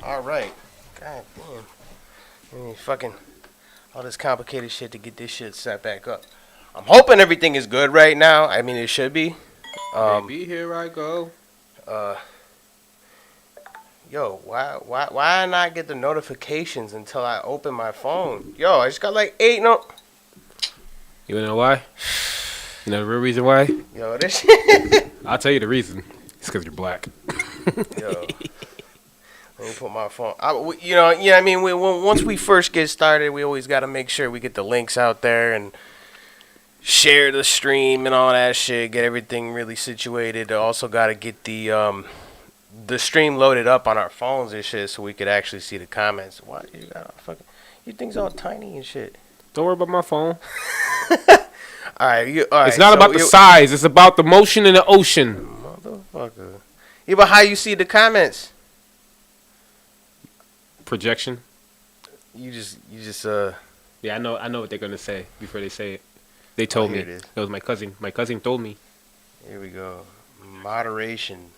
All right. God damn. I mean, fucking all this complicated shit to get this shit set back up. I'm hoping everything is good right now. I mean, it should be. Baby, here I go. Yo, why not get the notifications until I open my phone? Yo, I just got like 8 no. You wanna know why? You know the real reason why? Yo, this shit. I'll tell you the reason. It's because you're black. Yo. Let me put my phone. I mean, once we first get started, we always got to make sure we get the links out there and share the stream and all that shit. Get everything really situated. Also got to get the stream loaded up on our phones and shit, so we could actually see the comments. Why you got fucking? You thing's all tiny and shit. Don't worry about my phone. All right. It's not about the size. It's about the motion in the ocean. Motherfucker. Yeah, but how you see the comments? Projection. You just Yeah, I know what they're gonna say before they say it. They told me. It was my cousin. My cousin told me. Here we go. Moderation.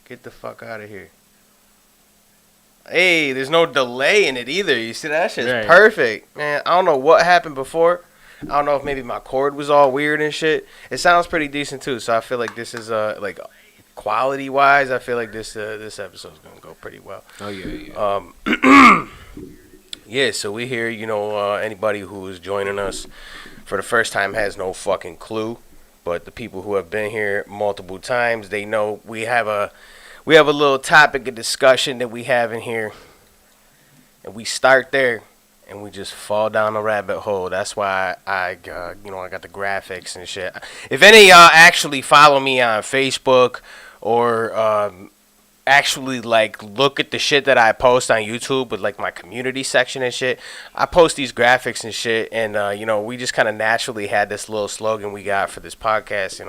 Get the fuck out of here. Hey, there's no delay in it either. You see that shit's right. Perfect, man. I don't know what happened before. I don't know if maybe my cord was all weird and shit. It sounds pretty decent too. So I feel like this is like quality wise, I feel like this episode's gonna go pretty well. Oh yeah. Yeah. So we here. Anybody who is joining us for the first time has no fucking clue. But the people who have been here multiple times, they know we have a little topic of discussion that we have in here, and we start there, and we just fall down the rabbit hole. That's why I got the graphics and shit. If any of y'all actually follow me on Facebook or actually like look at the shit that I post on YouTube with like my community section and shit, I post these graphics and shit, and we just kind of naturally had this little slogan we got for this podcast,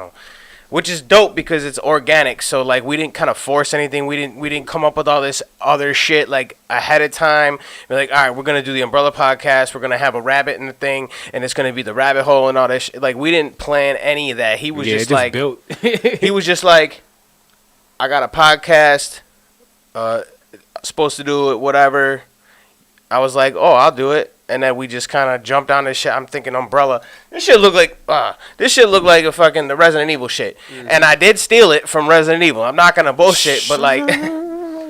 which is dope because it's organic. So like we didn't kind of force anything. We didn't come up with all this other shit like ahead of time. We're like, all right, we're gonna do the Umbrella podcast. We're gonna have a rabbit in the thing, and it's gonna be the rabbit hole and all this shit. Like we didn't plan any of that. He was just like built. He was just like, I got a podcast, supposed to do it, whatever. I was like, oh, I'll do it. And then we just kind of jumped on this shit. I'm thinking Umbrella. This shit look like a fucking the Resident Evil shit. Mm-hmm. And I did steal it from Resident Evil. I'm not gonna bullshit, but like,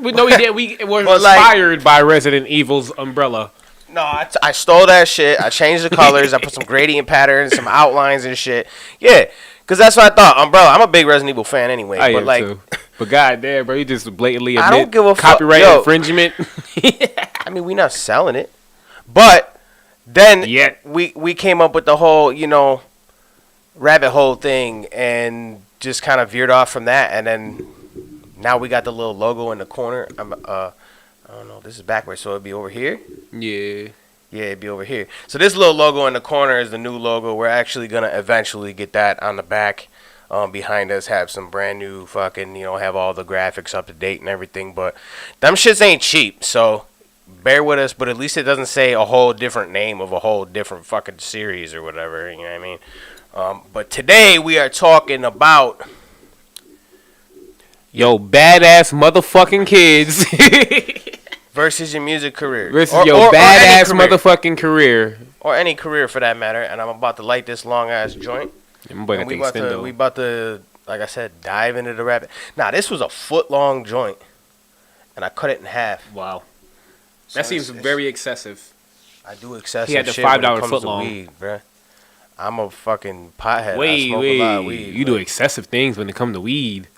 we did. We were inspired by Resident Evil's umbrella. No, I stole that shit. I changed the colors. I put some gradient patterns, some outlines and shit. Yeah, because that's what I thought. Umbrella. I'm a big Resident Evil fan anyway. I am too. But goddamn, bro, you just blatantly admit I don't give a copyright infringement. I mean, we not selling it, but then we came up with the whole rabbit hole thing and just kind of veered off from that, and then now we got the little logo in the corner. I don't know. This is backwards, so it'd be over here. Yeah. Yeah, it'd be over here. So this little logo in the corner is the new logo. We're actually gonna eventually get that on the back. Behind us, have some brand new fucking, have all the graphics up to date and everything. But them shits ain't cheap, so bear with us. But at least it doesn't say a whole different name of a whole different fucking series or whatever. You know what I mean? But today we are talking about yo badass motherfucking kids versus your music career versus your badass motherfucking career or any career for that matter. And I'm about to light this long ass joint. And we about to, like I said, dive into the rabbit. Nah, this was a foot-long joint, and I cut it in half. Wow. So that seems very excessive. I do excessive he had the shit $5 foot long. Weed, bruh. I'm a fucking pothead. Wait. A lot of weed. You do excessive things when it comes to weed.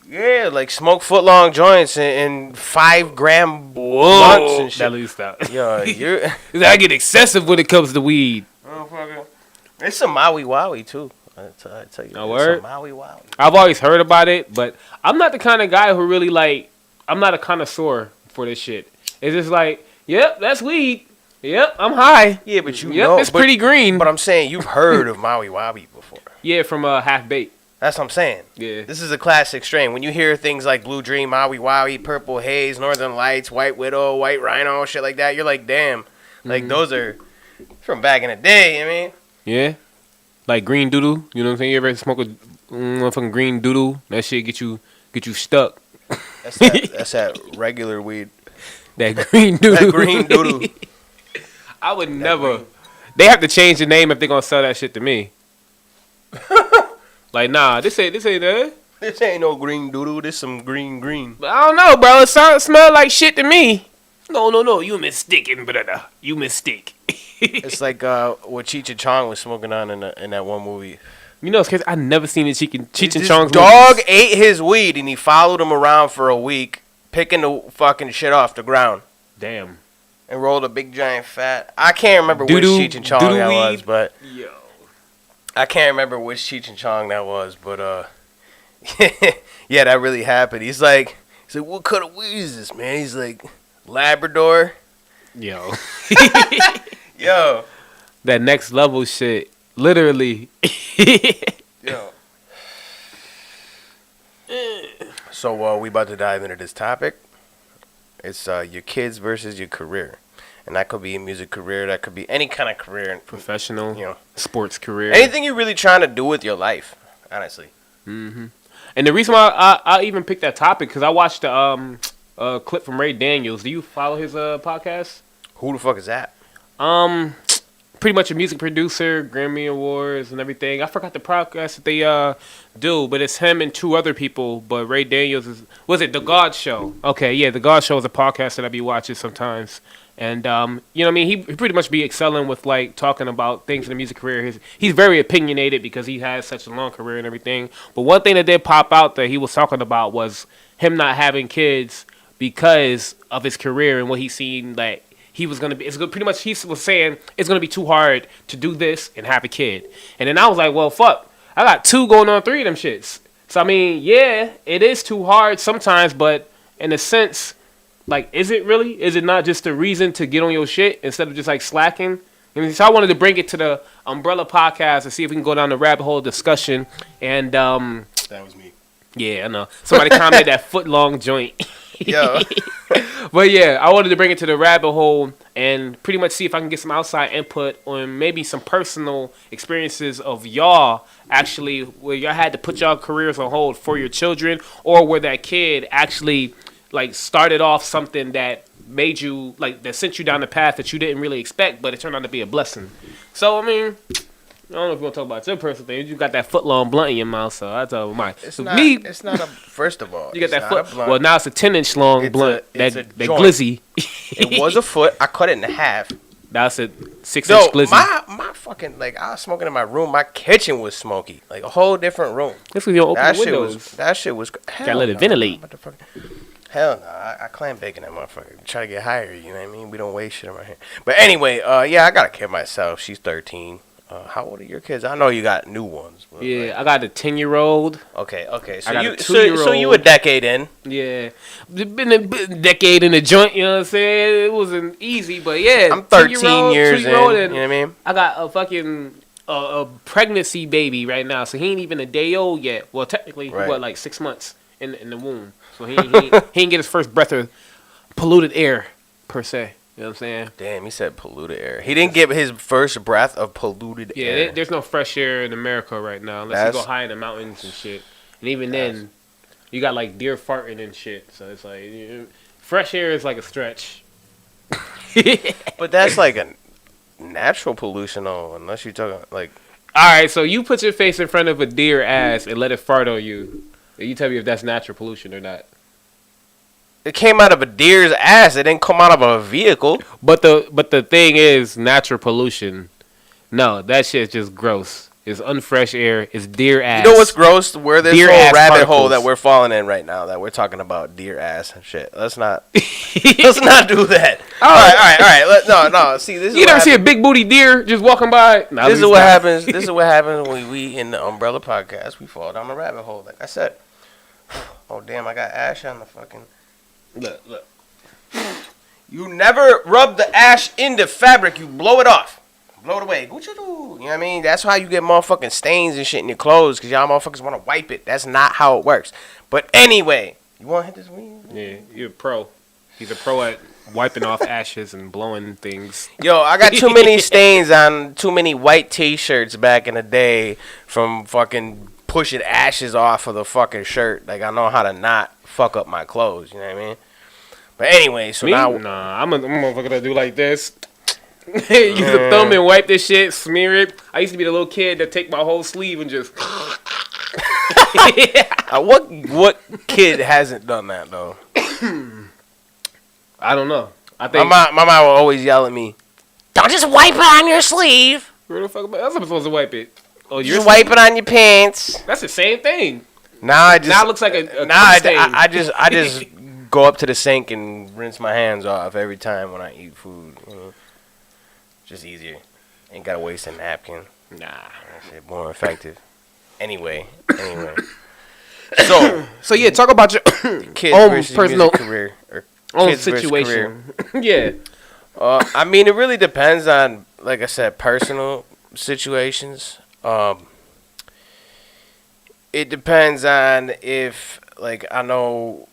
Yeah, like smoke foot-long joints and 5 gram blunts and shit. At least that. Yo, I get excessive when it comes to weed. Motherfucker. It's some Maui Wowie too. I tell you, no word. Some Maui Wowie. I've always heard about it, but I'm not the kind of guy who really like. I'm not a connoisseur for this shit. It's just like, yep, that's weed. Yep, I'm high. Yeah, but know, it's pretty green. But I'm saying you've heard of Maui Wowie before. Yeah, from Half Baked. That's what I'm saying. Yeah. This is a classic strain. When you hear things like Blue Dream, Maui Wowie, Purple Haze, Northern Lights, White Widow, White Rhino, shit like that, you're like, damn. Like those are from back in the day. I mean. Yeah, like green doodle. You know what I'm saying? You ever smoke a motherfucking green doodle? That shit get you stuck. That's that regular weed. That green doodoo. That green doodoo. I would never. They have to change the name if they're gonna sell that shit to me. Like, nah, this ain't that. This ain't no green doodoo. This some green. But I don't know, bro. It smell like shit to me. No. You mistaken, brother. You mistake. It's like what Cheech and Chong was smoking on in that one movie. You know, it's crazy. I never seen the Cheech and Chong's dog movies. ate his weed and he followed him around for a week, picking the fucking shit off the ground. Damn. And rolled a big giant fat. I can't remember which Cheech and Chong that was, but yo, I can't remember which Cheech and Chong that was, but yeah, that really happened. He's like, what kind of weed is this, man? He's like, Labrador. Yo. Yo. That next level shit. Literally. Yo. So we about to dive into this topic. It's your kids versus your career. And that could be a music career. That could be any kind of career. Professional, you know, sports career. Anything you're really trying to do with your life, honestly. Mm-hmm. And the reason why I even picked that topic, because I watched the clip from Ray Daniels. Do you follow his podcast? Who the fuck is that? Pretty much a music producer, Grammy Awards and everything. I forgot the podcast that they do, but it's him and two other people. But Ray Daniels was it The God Show? Okay, yeah, The God Show is a podcast that I be watching sometimes. And you know what I mean? He pretty much be excelling with like talking about things in the music career. He's very opinionated because he has such a long career and everything. But one thing that did pop out that he was talking about was him not having kids because of his career and what he's seen that he was gonna be. It's pretty much he was saying it's gonna be too hard to do this and have a kid. And then I was like, well, fuck, I got 2 going on 3 of them shits. So I mean, yeah, it is too hard sometimes, but in a sense. Like, is it really? Is it not just a reason to get on your shit instead of just, like, slacking? I mean, so I wanted to bring it to the Umbrella podcast and see if we can go down the rabbit hole discussion. And, that was me. Yeah, I know. Somebody commented that foot-long joint. Yo. But, yeah, I wanted to bring it to the rabbit hole and pretty much see if I can get some outside input on maybe some personal experiences of y'all actually where y'all had to put y'all careers on hold for your children or where that kid actually... like started off something that made you like that sent you down the path that you didn't really expect, but it turned out to be a blessing. So I mean, I don't know if you want to talk about your personal thing. You got that foot long blunt in your mouth, so I told mine. It's so not. Me, it's not a. First of all, you got that foot. Well, now it's a 10-inch long blunt. That glizzy. It was a foot. I cut it in half. That's a 6-inch glizzy. My fucking like I was smoking in my room. My kitchen was smoky, like a whole different room. That's because you don't open the windows. That shit was. Gotta let it ventilate. Hell no, I clam bacon that motherfucker. Try to get higher, you know what I mean? We don't waste shit around here. But anyway, yeah, I got a kid myself. She's 13. How old are your kids? I know you got new ones. But yeah, like, I got a 10-year-old. Okay. So you a decade in. Yeah. Been a decade in the joint, you know what I'm saying? It wasn't easy, but yeah. I'm 13 years in, you know what I mean? I got a fucking a pregnancy baby right now, so he ain't even a day old yet. Well, technically, right. What, like 6 months in the womb. So he ain't get his first breath of polluted air, per se. You know what I'm saying? Damn, he said polluted air. He didn't get his first breath of polluted air. Yeah, there's no fresh air in America right now, unless you go high in the mountains and shit. And even then, you got, like, deer farting and shit. So it's like, fresh air is like a stretch. But that's like a natural pollution, though, unless you're talking, like... All right, so you put your face in front of a deer ass and let it fart on you. You tell me if that's natural pollution or not. It came out of a deer's ass. It didn't come out of a vehicle. But the thing is, natural pollution. No, that shit's just gross. It's unfresh air. It's deer ass. You know what's gross? Where this deer whole rabbit particles. hole that we're falling in right now. That we're talking about deer ass and shit. Let's not. Let's not do that. All right. No. See, this is you never see a big booty deer just walking by. No, this is what happens. This is what happens when we in the Umbrella podcast. We fall down the rabbit hole. Like I said. Oh damn! I got ash on the fucking. Look. You never rub the ash in the fabric. You blow it off. Blow it away. What you do? You know what I mean? That's how you get motherfucking stains and shit in your clothes. Because y'all motherfuckers want to wipe it. That's not how it works. But anyway. You want to hit this weed? Yeah, you're a pro. He's a pro at wiping off ashes and blowing things. Yo, I got too many stains on too many white t-shirts back in the day from fucking pushing ashes off of the fucking shirt. Like, I know how to not fuck up my clothes. You know what I mean? But anyway, so Me? now Nah, I'm a motherfucker that do like this. Use a thumb and wipe this shit, smear it. I used to be the little kid that take my whole sleeve and just. what kid hasn't done that though? I don't know. I think my mom will always yell at me, "Don't just wipe it on your sleeve. where the fuck else am I supposed to wipe it? Oh, you're Just wipe it on your pants." That's the same thing. Now I just Now it looks like a I just go up to the sink and rinse my hands off every time when I eat food. You know? Just easier. Ain't gotta waste a napkin. Nah. That shit more effective. Anyway. So yeah, talk about your Kids own versus personal music career or own kids versus situation. career. Yeah. I mean, it really depends on, like I said, personal situations. It depends on if, like, I know.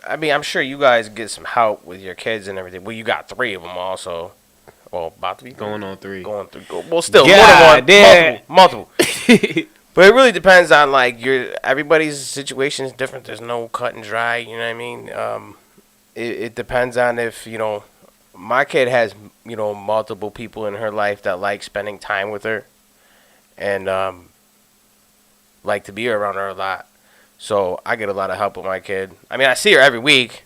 I mean, I'm sure you guys get some help with your kids and everything. Well, you got 3 of them also. Well, about to be Going on 3. Going through. Well, still, God, more than one. yeah. Multiple. But it really depends on, like, everybody's situation is different. There's no cut and dry. You know what I mean? It depends on if, you know, my kid has, you know, multiple people in her life that like spending time with her and like to be around her a lot. So I get a lot of help with my kid. I mean, I see her every week.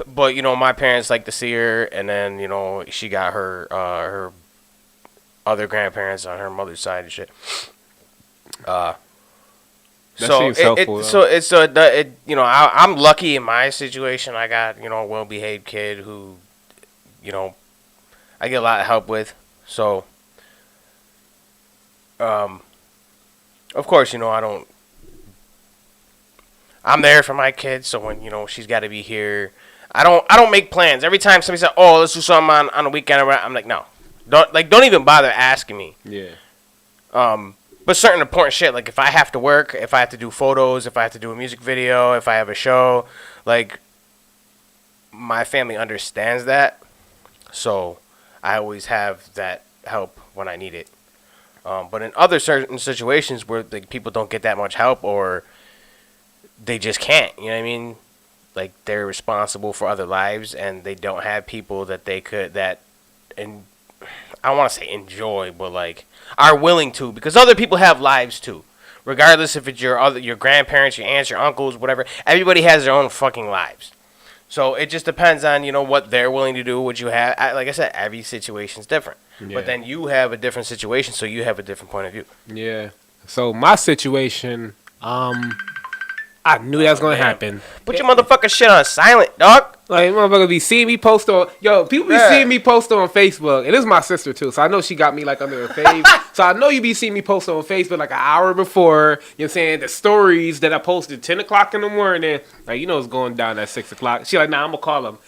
But, you know, my parents like to see her, and then, you know, she got her other grandparents on her mother's side and shit. seems helpful, You know, I'm lucky in my situation. I got, you know, a well-behaved kid who, you know, I get a lot of help with. So, of course, you know, I'm there for my kids. So when, you know, she's got to be here, I don't make plans. Every time somebody says, "Oh, let's do something on the weekend," I'm like, no, don't even bother asking me. Yeah. But certain important shit, like if I have to work, if I have to do photos, if I have to do a music video, if I have a show, like, my family understands that. So I always have that help when I need it. But in other certain situations where, like, people don't get that much help or they just can't, you know what I mean? Like, they're responsible for other lives and they don't have people that they could, and I don't want to say enjoy, but, like, are willing to, because other people have lives too. Regardless if it's your grandparents, your aunts, your uncles, whatever. Everybody has their own fucking lives. So it just depends on, you know, what they're willing to do, what you have. Like I said, every situation's different. Yeah. But then you have a different situation, so you have a different point of view. Yeah. So my situation, I knew that was gonna happen. Put your motherfucking shit on silent, dog. Like, motherfucker be seeing me post on, people be seeing me post on Facebook, and this is my sister too, so I know she got me like under her fave. So I know you be seeing me post on Facebook like an hour before, you know what I'm saying, the stories that I posted 10 o'clock in the morning, like, you know it's going down at 6 o'clock. She like, nah, I'm gonna call him.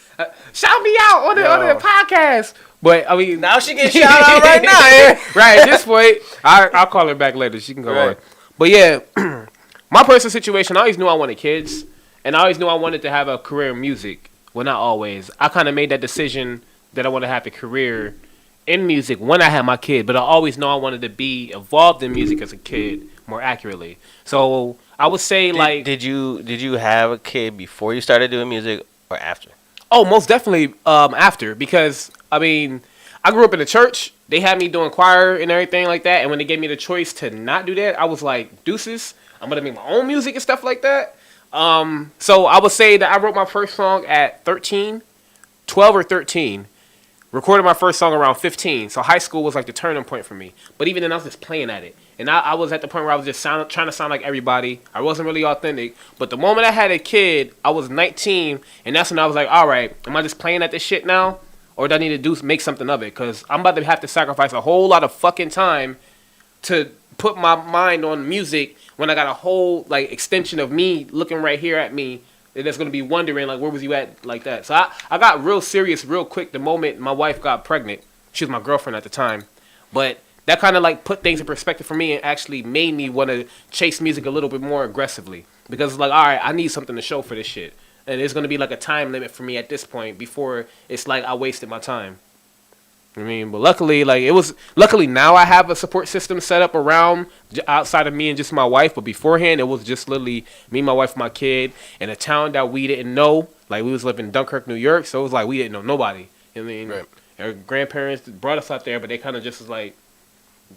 Shout me out on the podcast. But, I mean. Now she gets shout out right now, yeah. Right, at this point, I'll call her back later. She can go on. But yeah, my personal situation, I always knew I wanted kids, and I always knew I wanted to have a career in music. Well, not always. I kind of made that decision that I want to have a career in music when I had my kid, but I always know I wanted to be involved in music as a kid, more accurately. So I would say, did you have a kid before you started doing music or after? Oh, most definitely after, because I mean, I grew up in the church. They had me doing choir and everything like that, and when they gave me the choice to not do that, I was like, deuces, I'm gonna make my own music and stuff like that. So I would say that I wrote my first song at 13, 12 or 13. Recorded my first song around 15. So high school was like the turning point for me. But even then, I was just playing at it. And I was at the point where I was just trying to sound like everybody. I wasn't really authentic. But the moment I had a kid, I was 19. And that's when I was like, all right, am I just playing at this shit now? Or do I need to make something of it? Because I'm about to have to sacrifice a whole lot of fucking time to put my mind on music when I got a whole, like, extension of me looking right here at me that's going to be wondering, like, where was you at, like that. So I got real serious real quick the moment my wife got pregnant. She was my girlfriend at the time. But that kind of, like, put things in perspective for me and actually made me want to chase music a little bit more aggressively. Because it's like, all right, I need something to show for this shit. And there's going to be, like, a time limit for me at this point before it's like I wasted my time. I mean, but luckily, luckily now I have a support system set up around outside of me and just my wife. But beforehand, it was just literally me, my wife, my kid, in a town that we didn't know. Like, we was living in Dunkirk, New York, so it was like we didn't know nobody. I mean, Right. our grandparents brought us out there, but they kind of just was like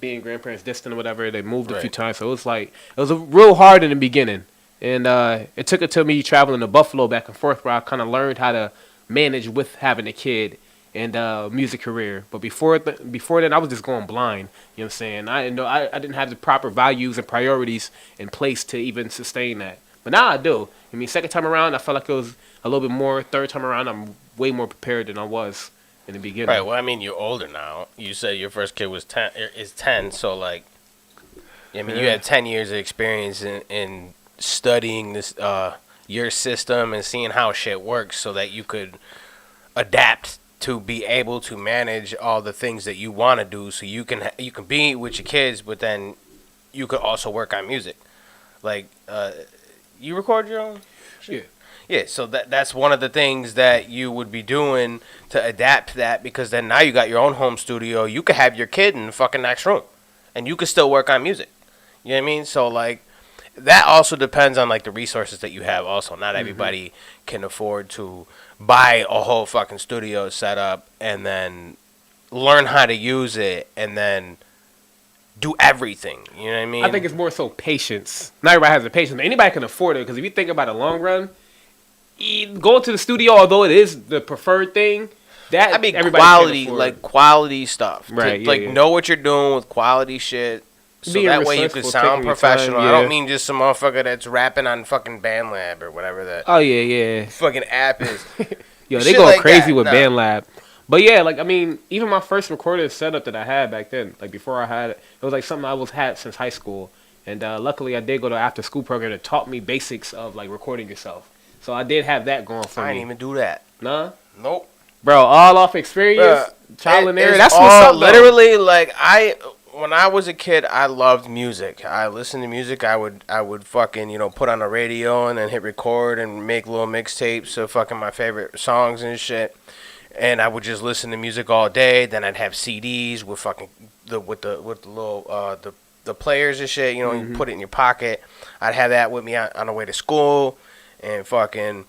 being grandparents distant or whatever. They moved a few times, so it was a real hard in the beginning. And it took until me traveling to Buffalo back and forth where I kind of learned how to manage with having a kid and music career. But before then, I was just going blind. You know what I'm saying? I didn't know I didn't have the proper values and priorities in place to even sustain that. But now I do. I mean, second time around, I felt like it was a little bit more. Third time around, I'm way more prepared than I was in the beginning. Right. Well, I mean, you're older now. You said your first kid was 10, so like, I mean, you had 10 years of experience in studying this your system and seeing how shit works, so that you could adapt to be able to manage all the things that you want to do, so you can be with your kids, but then you could also work on music. Like, you record your own shit? Yeah, so that's one of the things that you would be doing to adapt that, because then now you got your own home studio. You could have your kid in the fucking next room, and you could still work on music. You know what I mean? So, like, that also depends on, like, the resources that you have also. Not everybody can afford to buy a whole fucking studio set up and then learn how to use it and then do everything. You know what I mean? I think it's more so patience. Not everybody has the patience. Anybody can afford it, because if you think about it long run, going to the studio, although it is the preferred thing, that I mean, everybody quality stuff. Right. Know what you're doing with quality shit. So Being that way you can resourceful, sound taking your professional. time, I yeah. don't mean just some motherfucker that's rapping on fucking BandLab or whatever that Oh yeah. fucking app is. Yo, they Shit go like crazy that, with nah. BandLab. But yeah, like, I mean, even my first recording setup that I had back then, like before I had it, it was like something I had since high school. And luckily I did go to after school program that taught me basics of like recording yourself. So I did have that going for me. I didn't even do that. Nah? Nope. Bro, all off experience, trial and error. It's That's all what's up, literally, like, when I was a kid, I loved music. I listened to music. I would fucking, put on the radio and then hit record and make little mixtapes of fucking my favorite songs and shit. And I would just listen to music all day. Then I'd have CDs with fucking with the little the players and shit. You put it in your pocket. I'd have that with me on the way to school, and fucking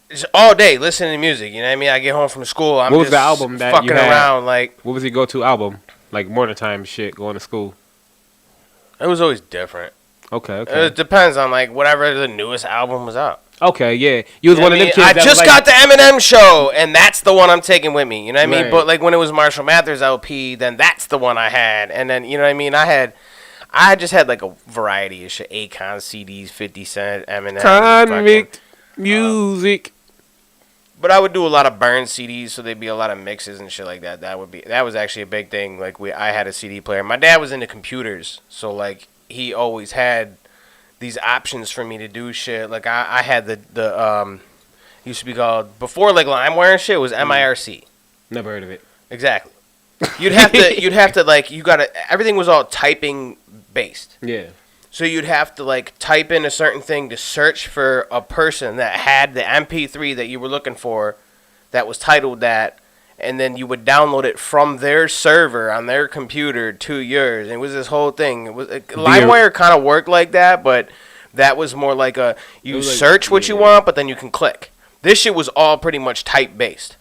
just all day listening to music. You know what I mean? I get home from school. I'm What was just the album that fucking you had? around. Like, What was your go-to album? Like morning time shit, going to school. it was always different. Okay. It depends on like whatever the newest album was out. Okay, yeah. You was You know one what of them I kids mean? I that just was got the Eminem show, and that's the one I'm taking with me. You know what I mean? Right. But like when it was Marshall Mathers LP, then that's the one I had. And then, you know what I mean? I just had like a variety of shit. Akon CDs, 50 Cent, Eminem. Convict music. But I would do a lot of burn CDs, so there'd be a lot of mixes and shit like that. That was actually a big thing. Like I had a CD player. My dad was into computers, so like he always had these options for me to do shit. Like I had the used to be called before like LimeWire and shit. It was MIRC. Never heard of it. Exactly. You'd have to like everything was all typing based. Yeah. So you'd have to like type in a certain thing to search for a person that had the MP3 that you were looking for, that was titled that, and then you would download it from their server on their computer to yours. And it was this whole thing. It was LimeWire kind of worked like that, but that was more like you search what you want, but then you can click. This shit was all pretty much type based.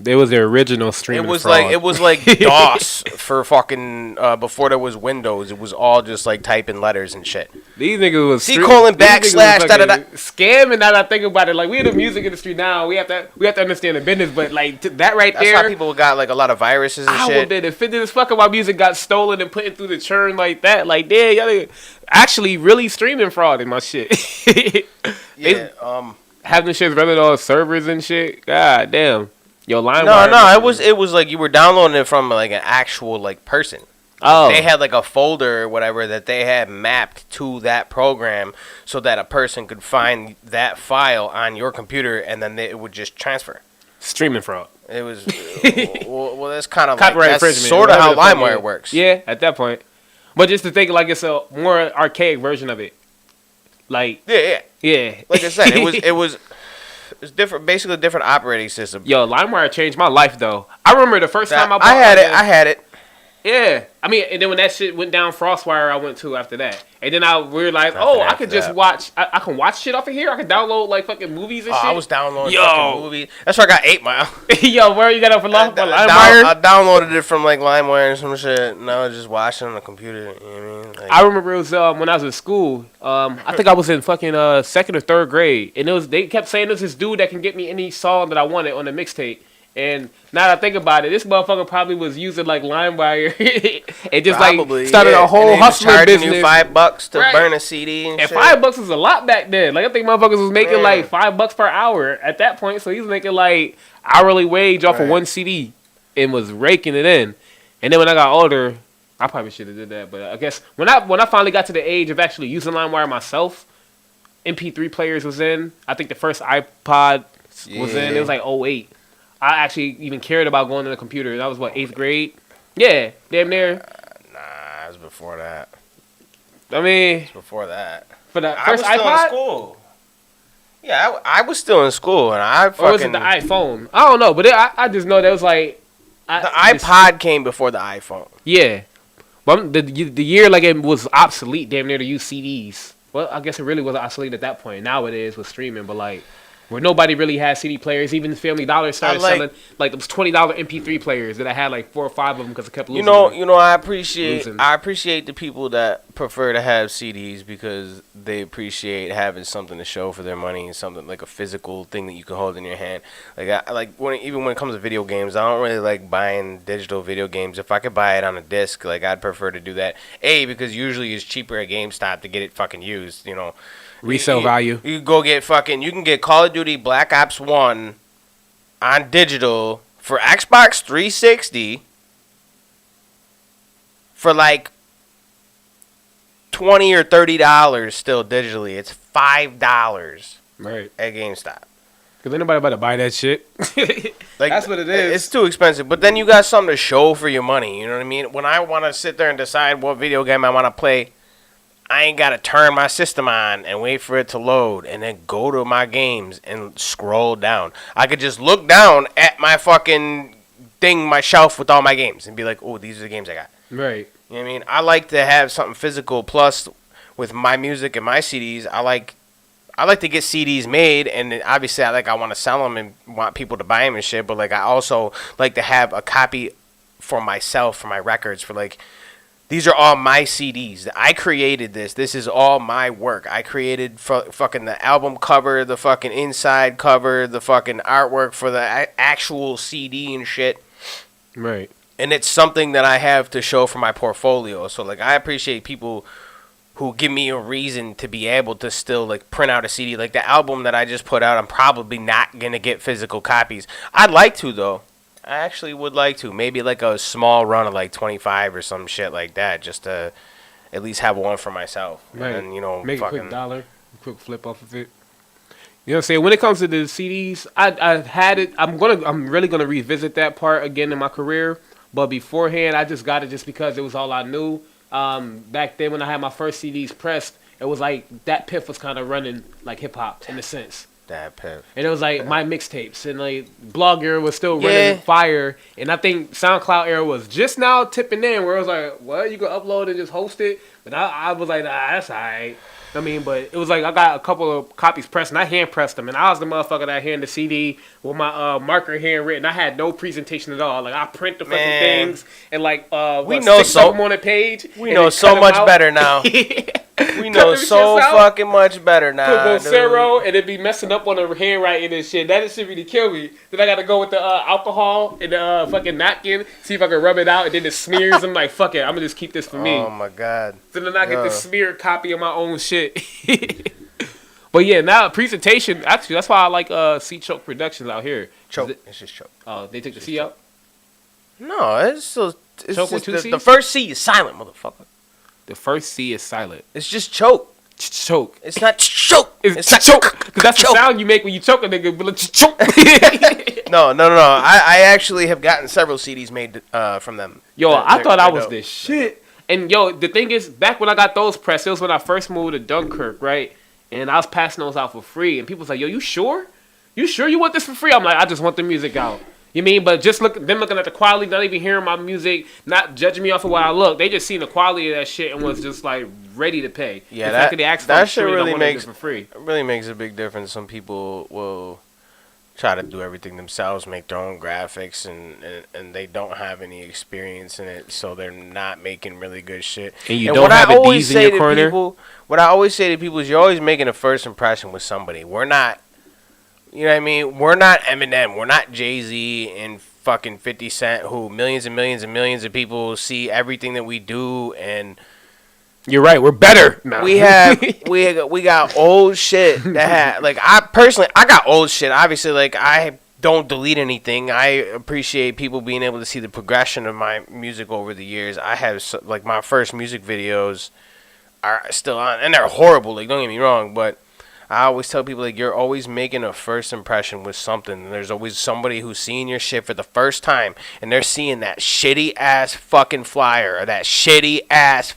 It was the original streaming. It was like DOS for fucking before there was Windows. It was all just like typing letters and shit. These niggas was C:\\\\\\. Scamming. Now that I think about it, like we in the music industry now, we have to understand the business. But like that right That's there, why people got like a lot of viruses and I shit. would been offended as fuck if my music got stolen and put it through the churn like that. Like, damn, y'all actually really streaming fraud in my shit. Yeah. Having shit running on servers and shit. God damn. Yo, No. It was like you were downloading it from like an actual like person. Oh. They had like a folder or whatever that they had mapped to that program, so that a person could find that file on your computer, and then it would just transfer. Streaming fraud. It was well, that's kind of Copyright like, that's infringement. sort of how Whatever the fuck LimeWire it- works. Yeah, at that point. But just to think like it's a more archaic version of it. Like, Yeah. yeah. Like I said, it was It's different, basically a different operating system. Yo, LimeWire changed my life though. I remember the first time I bought I had it. Yeah, I mean, and then when that shit went down, FrostWire, I went to after that, and then I realized, I could just watch. I can watch shit off of here. I can download like fucking movies and shit. I was downloading fucking movies. That's why I got 8 Mile. Yo, where you got it for LimeWire? I downloaded it from like LimeWire and some shit. And I was just watching on the computer. You know what I mean? Like, I remember it was when I was in school. I think I was in fucking 2nd or 3rd grade, and they kept saying there's this dude that can get me any song that I wanted on the mixtape. And now that I think about it, this motherfucker probably was using like LimeWire and just like started a whole hustling business. You $5 to burn a CD and shit. $5 was a lot back then. Like I think motherfuckers was making like $5 per hour at that point. So he was making like hourly wage off of one CD and was raking it in. And then when I got older, I probably should have did that. But I guess when I finally got to the age of actually using LimeWire myself, MP3 players was in. I think the first iPod was in. It was like 08. I actually even cared about going to the computer. That was, 8th grade? Yeah, damn near. Nah, it was before that. I mean... It was before that. For the first iPod? I was still in school. Yeah, I was still in school, and I fucking... Or was it the iPhone? I don't know, but I just know that was like... The iPod came before the iPhone. Yeah. But the year, like, it was obsolete, damn near, to use CDs. Well, I guess it really wasn't obsolete at that point. Now it is with streaming, but, like... Where nobody really had CD players. Even Family Dollar started selling like those $20 MP3 players that I had like 4 or 5 of them because I kept losing. I appreciate the people that prefer to have CDs because they appreciate having something to show for their money and something like a physical thing that you can hold in your hand. Like even when it comes to video games, I don't really like buying digital video games. If I could buy it on a disc, like I'd prefer to do that. Because usually it's cheaper at GameStop to get it fucking used. Resale value. You can get Call of Duty Black Ops 1 on digital for Xbox 360 for like $20 or $30 still digitally. It's $5 at GameStop. Because ain't nobody about to buy that shit. That's what it is. It's too expensive. But then you got something to show for your money. You know what I mean? When I want to sit there and decide what video game I want to play, I ain't got to turn my system on and wait for it to load and then go to my games and scroll down. I could just look down at my fucking thing, my shelf with all my games and be like, oh, these are the games I got. Right. You know what I mean? I like to have something physical. Plus, with my music and my CDs, I like to get CDs made, and obviously I want to sell them and want people to buy them and shit, but like I also like to have a copy for myself, for my records, for like... These are all my CDs. I created this. This is all my work. I created fucking the album cover, the fucking inside cover, the fucking artwork for the actual CD and shit. Right. And it's something that I have to show for my portfolio. So, like, I appreciate people who give me a reason to be able to still, like, print out a CD. Like, the album that I just put out, I'm probably not going to get physical copies. I'd like to, though. I actually would like to. Maybe like a small run of like 25 or some shit like that, just to at least have one for myself. Right. And, make a quick dollar, a quick flip off of it. You know what I'm saying? When it comes to the CDs, I had it. I'm really gonna revisit that part again in my career. But beforehand, I just got it just because it was all I knew. Back then, when I had my first CDs pressed, it was like that Piff was kind of running like hip hop in a sense. That Piff. And it was like my mixtapes, and like Blog era was still running fire, and I think SoundCloud era was just now tipping in, where it was like, what, you can upload and just host it? But I was like, that's alright. I mean, but it was like I got a couple of copies pressed, and I hand pressed them, and I was the motherfucker that hand the CD with my marker handwritten. I had no presentation at all. Like I print the fucking things, and like we know so of them on a page. We know so much better now. We know so fucking much better now. Put Vocero, and it'd be messing up on the handwriting and shit. That shit really kill me. Then I gotta go with the alcohol and the fucking napkin, see if I can rub it out, and then it smears. I'm like, fuck it, I'm gonna just keep this for me. Oh my god. So then I get the smeared copy of my own shit. But yeah, now presentation. Actually, that's why I like C Choke Productions out here. Choke. It's just Choke. Oh, they took the C out? No, it's still. It's Choke just with 2 C's? the first C is silent, motherfucker. The first C is silent. It's just choke. Choke. It's not choke. It's not choke. Because that's the sound you make when you choke a nigga. But choke. No. I actually have gotten several CDs made from them. Yo, I thought I was the shit. And yo, the thing is, back when I got those pressed, it was when I first moved to Dunkirk, right? And I was passing those out for free. And people was like, yo, you sure? You sure you want this for free? I'm like, I just want the music out. You mean, but just looking at the quality, not even hearing my music, not judging me off of how I look. They just seen the quality of that shit and was just like ready to pay. Yeah, the fact that they asked that for shit free, really makes for free. really makes a big difference. Some people will try to do everything themselves, make their own graphics, and they don't have any experience in it, so they're not making really good shit. And you don't have a D's in your corner. What I always say to people is, you're always making a first impression with somebody. We're not, you know what I mean? We're not Eminem. We're not Jay-Z and fucking 50 Cent, who millions and millions and millions of people see everything that we do, and you're right. We're better. No. We got old shit that had, like, I got old shit. Obviously, like, I don't delete anything. I appreciate people being able to see the progression of my music over the years. I have, like, my first music videos are still on, and they're horrible. Like, don't get me wrong, but I always tell people, like, you're always making a first impression with something. And there's always somebody who's seeing your shit for the first time, and they're seeing that shitty ass fucking flyer or that shitty ass.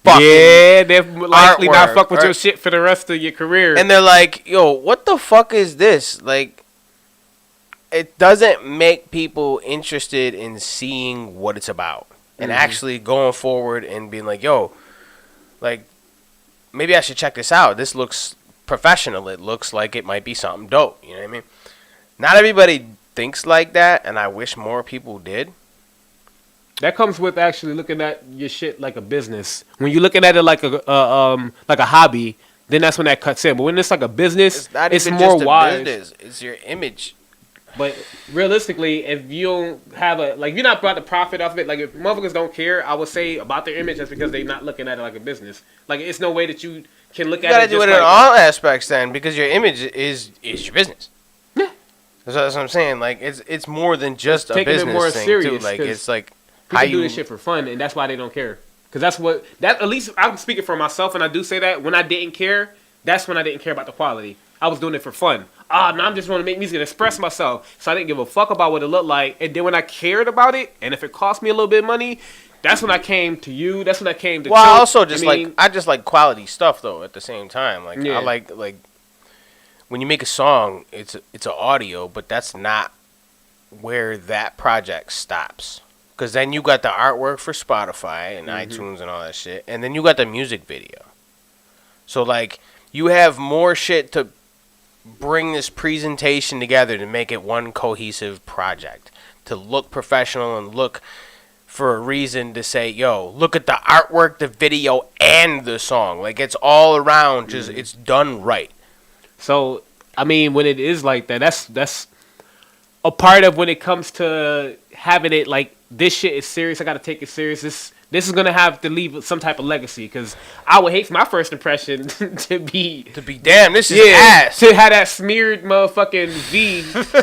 Yeah, they're likely not fuck with your shit for the rest of your career. And they're like, yo, what the fuck is this? Like, it doesn't make people interested in seeing what it's about. And actually going forward and being like, yo, like, maybe I should check this out. This looks professional. It looks like it might be something dope. You know what I mean? Not everybody thinks like that, and I wish more people did. That comes with actually looking at your shit like a business. When you're looking at it like a hobby, then that's when that cuts in. But when it's like a business, it's more wise. Business. It's your image. But realistically, if you don't have if you're not about to profit off of it, like if motherfuckers don't care, I would say about their image, that's because they're not looking at it like a business. Like it's no way that you can look at it. You gotta do it in all aspects then, because your image is your business. Yeah, that's what I'm saying. Like it's more than just a business thing too. Like it's like. People do this shit for fun, and that's why they don't care. Because at least I'm speaking for myself, and I do say that when I didn't care, that's when I didn't care about the quality. I was doing it for fun. Now I'm just want to make music and express myself. So I didn't give a fuck about what it looked like. And then when I cared about it, and if it cost me a little bit of money, that's when I came to you. That's when I came to. Well, I also just I just like quality stuff though. At the same time, like I like when you make a song, it's an audio, but that's not where that project stops. Because then you got the artwork for Spotify and iTunes and all that shit. And then you got the music video. So, like, you have more shit to bring this presentation together to make it one cohesive project. To look professional and look for a reason to say, yo, look at the artwork, the video, and the song. Like, it's all around. Just it's done right. So, I mean, when it is like that, that's a part of when it comes to having it like, this shit is serious. I gotta take it serious. This is gonna have to leave some type of legacy, because I would hate for my first impression to be damn. This is ass. To have that smeared motherfucking V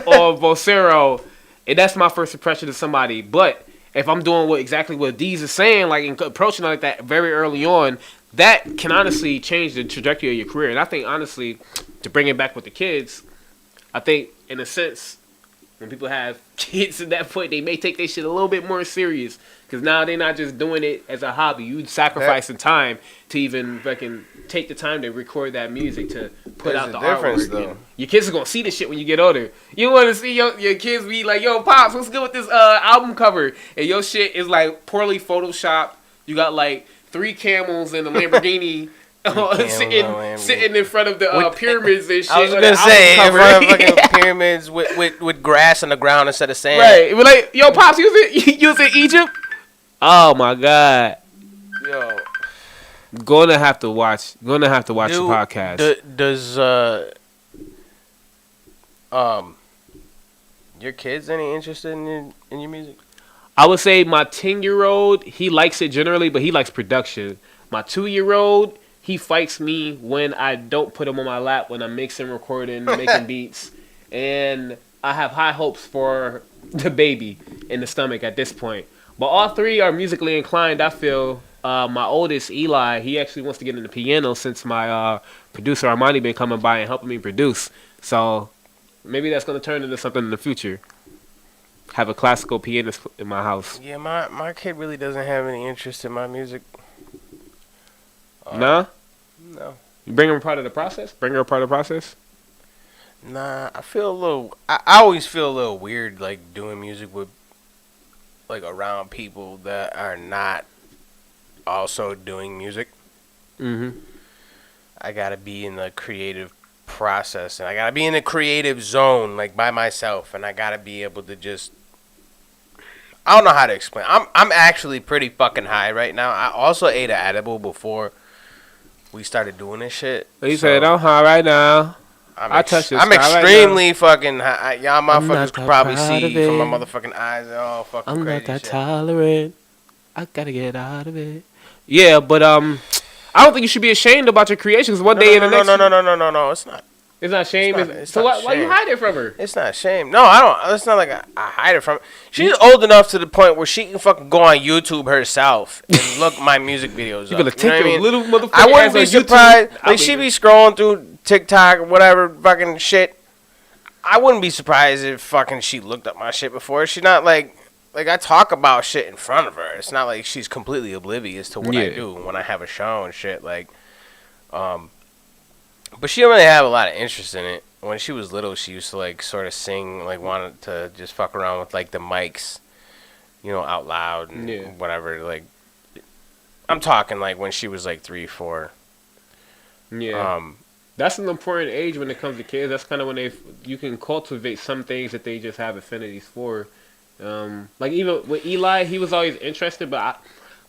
or Vocero, and that's my first impression of somebody. But if I'm doing exactly what TheREALDeeZ is saying, like and approaching like that very early on, that can honestly change the trajectory of your career. And I think honestly, to bring it back with the kids, I think in a sense, when people have kids at that point, they may take their shit a little bit more serious. Because now they're not just doing it as a hobby. You sacrificing time to even fucking take the time to record that music, to put out the artwork. Though. Your kids are going to see this shit when you get older. You want to see your kids be like, yo, Pops, what's good with this album cover? And your shit is like poorly photoshopped. You got like 3 camels and a Lamborghini. Sitting in front of the pyramids and shit. I was gonna say in front of fucking pyramids with grass on the ground instead of sand. Right. We're like, yo, Pops, you was in Egypt? Oh my God. Yo. Gonna have to watch the podcast. Does your kids any interested in your music? I would say my 10-year-old, he likes it generally, but he likes production. My 2-year-old, he fights me when I don't put him on my lap when I'm mixing, recording, making beats. And I have high hopes for the baby in the stomach at this point. But all 3 are musically inclined, I feel. My oldest, Eli, he actually wants to get into piano since my producer, Armani, been coming by and helping me produce. So maybe that's going to turn into something in the future. Have a classical pianist in my house. Yeah, my kid really doesn't have any interest in my music. Nah? No. You bring her a part of the process? Nah, I feel a little. I always feel a little weird, like doing music with, like, around people that are not also doing music. Mm-hmm. I gotta be in the creative process, and I gotta be in the creative zone, like by myself, and I gotta be able to just. I don't know how to explain. I'm actually pretty fucking high right now. I also ate an edible before we started doing this shit. He said, "I'm high right now." I touched this. I'm extremely fucking high. Y'all motherfuckers could probably see from my motherfucking eyes. They're all fucking I'm crazy not that shit. tolerant. I gotta get out of it. Yeah, but I don't think you should be ashamed about your creations. One day in the next. No. It's not. It's not shame. It's So not why you shame. hide it from her? It's not shame. No, I don't. It's not like I hide it from her. She's old enough to the point where she can fucking go on YouTube herself and look my music videos. You up. gonna take your little motherfucker? I wouldn't be ass on YouTube? surprised. I Like, she be scrolling through TikTok or whatever fucking shit. I wouldn't be surprised if fucking she looked up my shit before. She's not like I talk about shit in front of her. It's not like she's completely oblivious to what I do when I have a show and shit. Like, but she don't really have a lot of interest in it. When she was little, she used to like sort of sing, like wanted to just fuck around with like the mics, you know, out loud and whatever. Like, I'm talking like when she was like 3, 4. Yeah. That's an important age when it comes to kids. That's kind of when you can cultivate some things that they just have affinities for. Like even with Eli, he was always interested, but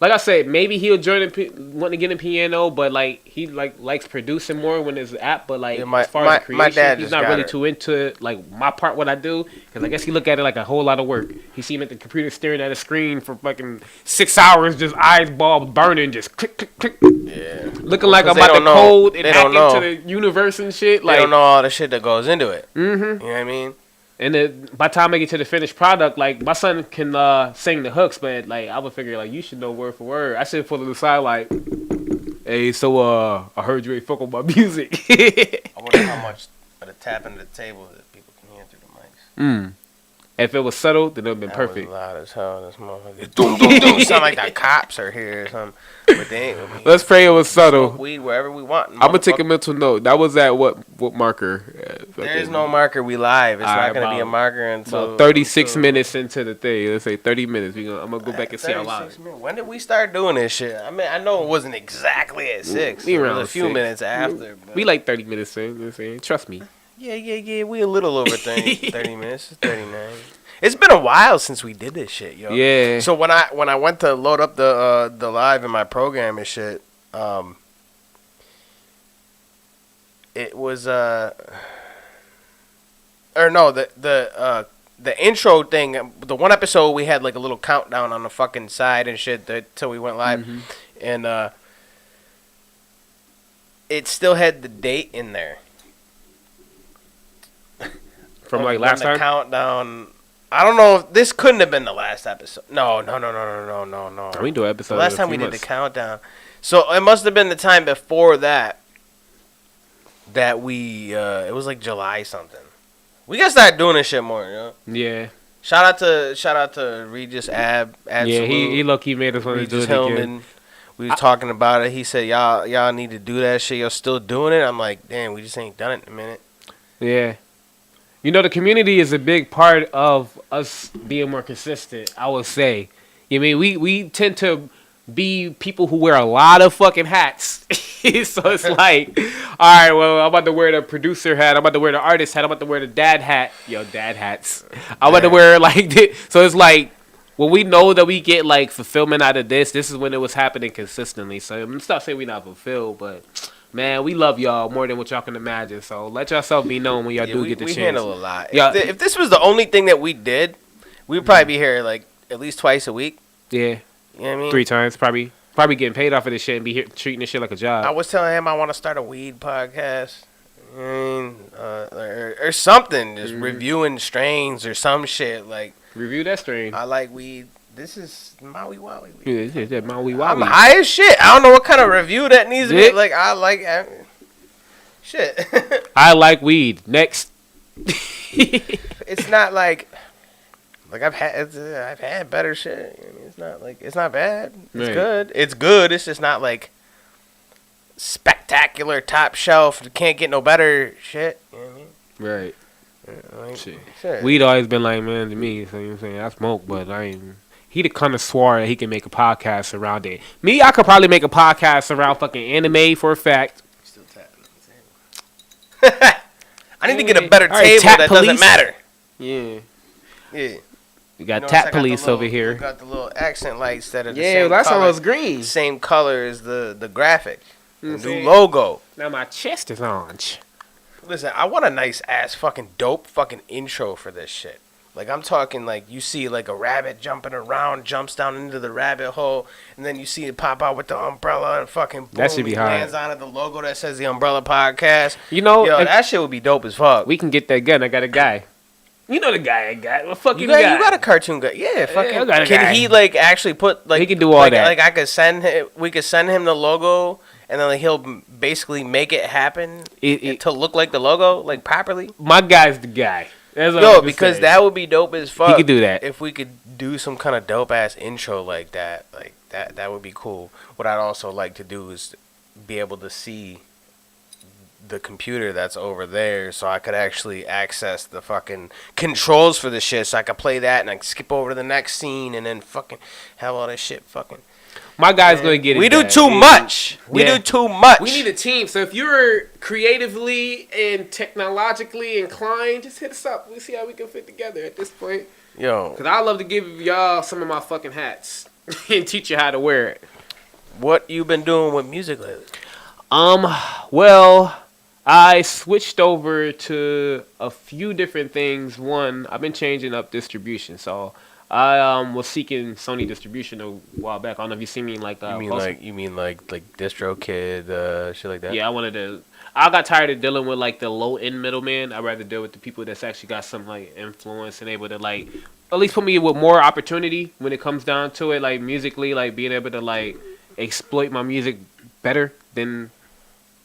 like I said, maybe he'll want to get in piano, but like he likes producing more when there's an app. But like as far as the creation, he's not really too into it. Like my part, what I do, because I guess he look at it like a whole lot of work. He seen at the computer staring at a screen for fucking 6 hours, just eyes bulbs burning, just click click click. Yeah, looking like I'm about to code and hack into the universe and shit. Like they don't know all the shit that goes into it. Mm-hmm. You know what I mean? And then by the time I get to the finished product, like my son can sing the hooks, but like I would figure like you should know word for word. I should pull to the side like, hey, so I heard you ain't fuck with my music. I wonder how much of the tapping to the table that people can hear through the mics. If it was subtle, then it would have been perfect. Was loud as hell. This motherfucker. Doom, doom, doom. Sound like the cops are here or something. But they ain't. Let's pray it was subtle. Smoke weed wherever we want. I'm gonna take a mental note. That was at what marker? There is no marker. We live. It's not gonna be a marker until 36 minutes into the thing. Let's say 30 minutes. I'm gonna go back and see how long. When did we start doing this shit? I mean, I know it wasn't exactly at 6. It was a few minutes after. But we like 30 minutes in. You know what I'm saying? Trust me. Yeah. We a little over 30 minutes. 39. It's been a while since we did this shit, yo. Yeah. So when I went to load up the live in my program and shit, it was the intro thing. The one episode we had like a little countdown on the fucking side and shit till we went live, and it still had the date in there from like last time. Countdown. I don't know if this couldn't have been the last episode. No. We do an episode. The last time we did the countdown. So it must have been the time before that we it was like July something. We gotta start doing this shit more, you know? Yeah. Shout out to TheREALDeeZ Yeah, he low-key made us want to do it again. We was talking about it. He said y'all need to do that shit. Y'all still doing it? I'm like, damn, we just ain't done it in a minute. Yeah. You know, the community is a big part of us being more consistent, I would say. I mean, we tend to be people who wear a lot of fucking hats. So it's like, all right, well, I'm about to wear the producer hat. I'm about to wear the artist hat. I'm about to wear the dad hat. Yo, dad hats. I'm about to wear like this. So it's like, when we know that we get like fulfillment out of this is when it was happening consistently. So I'm not saying we're not fulfilled, but... Man, we love y'all more than what y'all can imagine. So let yourself be known when y'all do get the chance. We handle a lot. If this was the only thing that we did, we'd probably be here like at least twice a week. Yeah. You know what I mean? 3 times. Probably getting paid off of this shit and be here treating this shit like a job. I was telling him I want to start a weed podcast. You know what I mean? Or something. Just reviewing strains or some shit. Like, review that strain. I like weed. This is Maui Wowie. Yeah, Maui Wowie. I'm high as shit. I don't know what kind of review that needs to be. Like, I like... shit. I like weed. Next. It's not like I've had better shit. I mean, it's not bad. It's good. It's good. It's just not like spectacular top shelf. You can't get no better shit. You know what I mean? Right. Like, Shit. Weed always been like, man, to me. So you know what I'm saying? I smoke, but I ain't. He the kind of swore that he can make a podcast around it. Me, I could probably make a podcast around fucking anime for a fact. Still tapping. I need to get a better table that doesn't matter. Yeah. Yeah. We got Tap Police over here. We got the little accent lights that are the yeah, same that's color, almost green. Same color as the graphic. You know The new logo. Now my chest is orange. Listen, I want a nice ass fucking dope fucking intro for this shit. Like I'm talking like you see like a rabbit jumping around, jumps down into the rabbit hole, and then you see it pop out with the umbrella and fucking boom, that should be hard. Lands on it, the logo that says the Umbrella Podcast. You know, yo, that shit would be dope as fuck. We can get that gun. I got a guy. You know the guy I got. What fuck you got? got? You got a cartoon guy. Yeah, fucking. I got a can guy. he like actually put like? He can do all that. Like I could send him. We could send him the logo, and then like, he'll basically make it happen to look like the logo, like properly. My guy's the guy. That's what Yo, because that would be dope as fuck. He could do that. If we could do some kind of dope ass intro like that, that would be cool. What I'd also like to do is be able to see the computer that's over there, so I could actually access the fucking controls for the shit, so I could play that and I skip over to the next scene and then fucking have all this shit fucking. My guy's gonna get it. We do too much. We do too much. We need a team. So if you're creatively and technologically inclined, just hit us up. We'll see how we can fit together at this point. Yo, because I love to give y'all some of my fucking hats and teach you how to wear it. What you been doing with music lately? Well, I switched over to a few different things. One, I've been changing up distribution. So I was seeking Sony distribution a while back. I don't know if you see me like you mean like DistroKid, shit like that? Yeah, I got tired of dealing with like the low end middleman. I'd rather deal with the people that's actually got some like influence and able to like at least put me with more opportunity when it comes down to it, like musically, like being able to like exploit my music better than.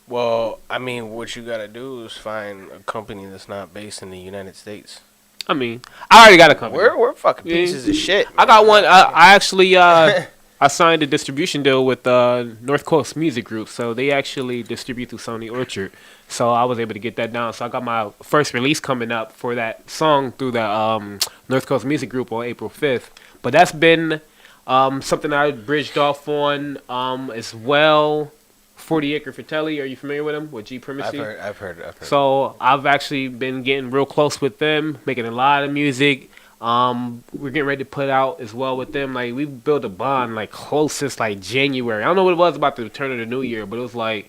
Well, I mean, what you gotta do is find a company that's not based in the United States. I mean, I already got a company. We're fucking pieces of shit. I got one. I actually I signed a distribution deal with North Coast Music Group, so they actually distribute through Sony Orchard. So I was able to get that down. So I got my first release coming up for that song through the North Coast Music Group on April 5th. But that's been something I bridged off on as well. 40 Acre Fratelli, are you familiar with them? With G Primacy? I've heard. So I've actually been getting real close with them, making a lot of music. We're getting ready to put out as well with them. Like we built a bond like close since like January. I don't know what it was about the turn of the new year, but it was like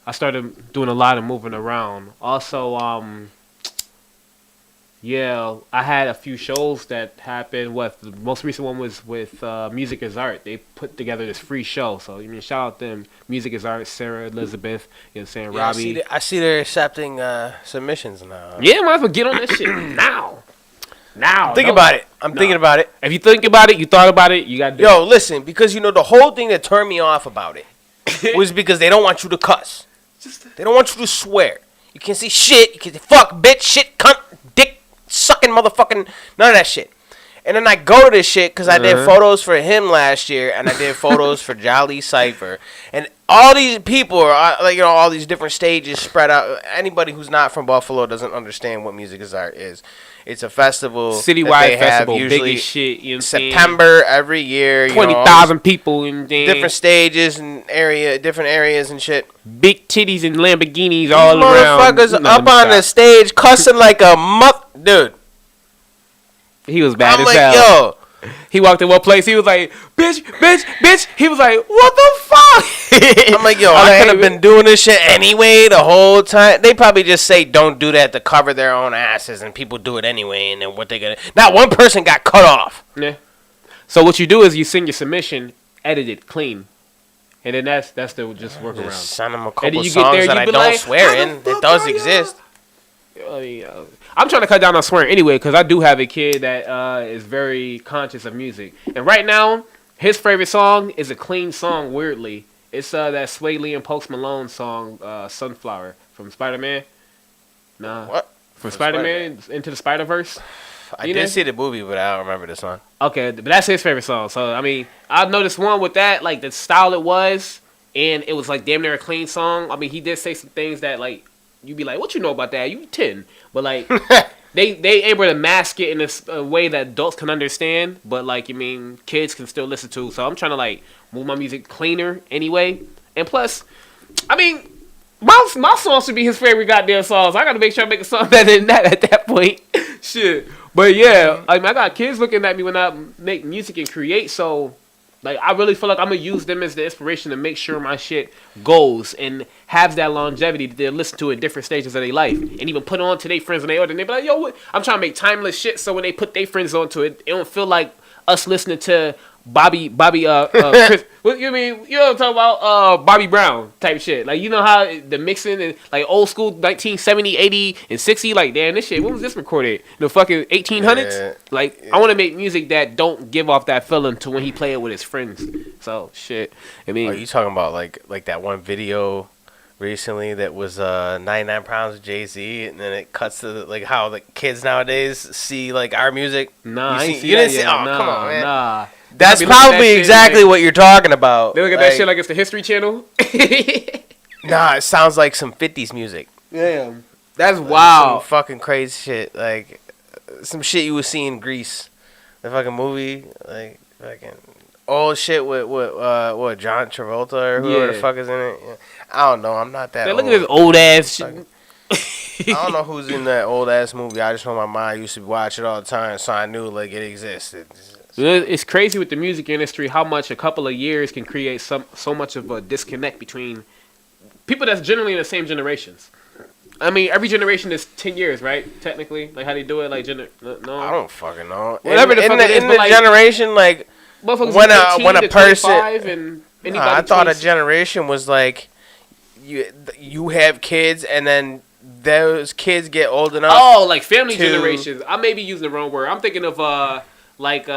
I started doing a lot of moving around. Also, yeah, I had a few shows that happened. The most recent one was with Music is Art. They put together this free show. So, I mean, shout out them. Music is Art, Sarah, Elizabeth, you know what I'm saying, Robbie. I see they're accepting submissions now. Yeah, might as well get on that shit now. Now. Think about it. I'm thinking about it. If you think about it, you thought about it, you got to do it. Yo, listen, because, the whole thing that turned me off about it was because they don't want you to cuss. They don't want you to swear. You can't say shit. You can say fuck, bitch, shit, cunt, dick. Sucking motherfucking none of that shit. And then I go to this shit because I did photos for him last year and I did photos for Jolly Cypher. And all these people are all these different stages spread out. Anybody who's not from Buffalo doesn't understand what Music is Art is. It's a festival, citywide festival, big as shit. You know what September every year. 20,000 people in different stages and different areas and shit. Big titties and Lamborghinis all around. Motherfuckers up on the stage cussing like a dude. He was bad I'm as hell. Yo. He walked in one place. He was like, bitch. He was like, what the fuck? I'm like, yo, I could have been doing this shit anyway the whole time. They probably just say don't do that to cover their own asses, and people do it anyway. And then what they gonna? Not one person got cut off. Yeah. So what you do is you send your submission, edit it clean, and then that's the just workaround. Just send them a couple songs that I don't swear in. It does exist. I'm trying to cut down on swearing anyway because I do have a kid that is very conscious of music. And right now, his favorite song is a clean song, weirdly. It's that Sway Lee and Post Malone song, Sunflower, from Spider-Man. Nah. What? From Spider-Man Into the Spider-Verse? I did see the movie, but I don't remember the song. Okay, but that's his favorite song. So, I mean, I noticed one with that, like the style it was, and it was like damn near a clean song. I mean, he did say some things that, like, you be like, what you know about that? You 10, but like they able to mask it in a way that adults can understand, but like you mean kids can still listen to. So I'm trying to like move my music cleaner anyway, and plus, I mean. My songs should be his favorite goddamn songs. I gotta make sure I make a song better than that at that point. Shit. But yeah, I mean, I got kids looking at me when I make music and create, so like I really feel like I'm gonna use them as the inspiration to make sure my shit goes and has that longevity that they'll listen to in different stages of their life. And even put on to their friends when they order and they be like, yo, what? I'm trying to make timeless shit so when they put their friends onto it, it don't feel like us listening to Bobby, Chris, what you mean? You know what I'm talking about? Bobby Brown type shit. Like, you know how the mixing and like old school 1970, 80, and 60. Like, damn, this shit. When was this recorded? The fucking 1800s. Yeah. Like, I want to make music that don't give off that feeling to when he play it with his friends. So, shit. I mean, Are you talking about like that one video recently that was 99 Pounds of Jay-Z, and then it cuts to like how the kids nowadays see like our music? Nah, I ain't see you that didn't yet. see? Oh, Nah, come on, man. Nah. That's They be looking at probably that shit exactly like- what you're talking about. They look at that shit like it's the History Channel. Nah, it sounds like some 50s music. Damn. That's Like, wow. some fucking crazy shit. Like some shit you would see in Grease. The fucking movie. Like fucking old shit with what John Travolta or whoever the Yeah. fuck is in it. Yeah. I don't know. I'm not that Hey, old. look at this old ass shit. I don't know who's in that old ass movie. I just know my mom used to watch it all the time, so I knew like it existed. It's crazy with the music industry how much a couple of years can create so much of a disconnect between people that's generally in the same generations. I mean, every generation is 10 years, right? Technically, like how they do it, like no. I don't fucking know. Whatever the fuck it is, in but, the like, generation, like Motherfuckers when is 18 when a to person, 25 and anybody I thought a 20 generation was like you have kids and then those kids get old enough. Oh, like family to- generations. I may be using the wrong word. I'm thinking of like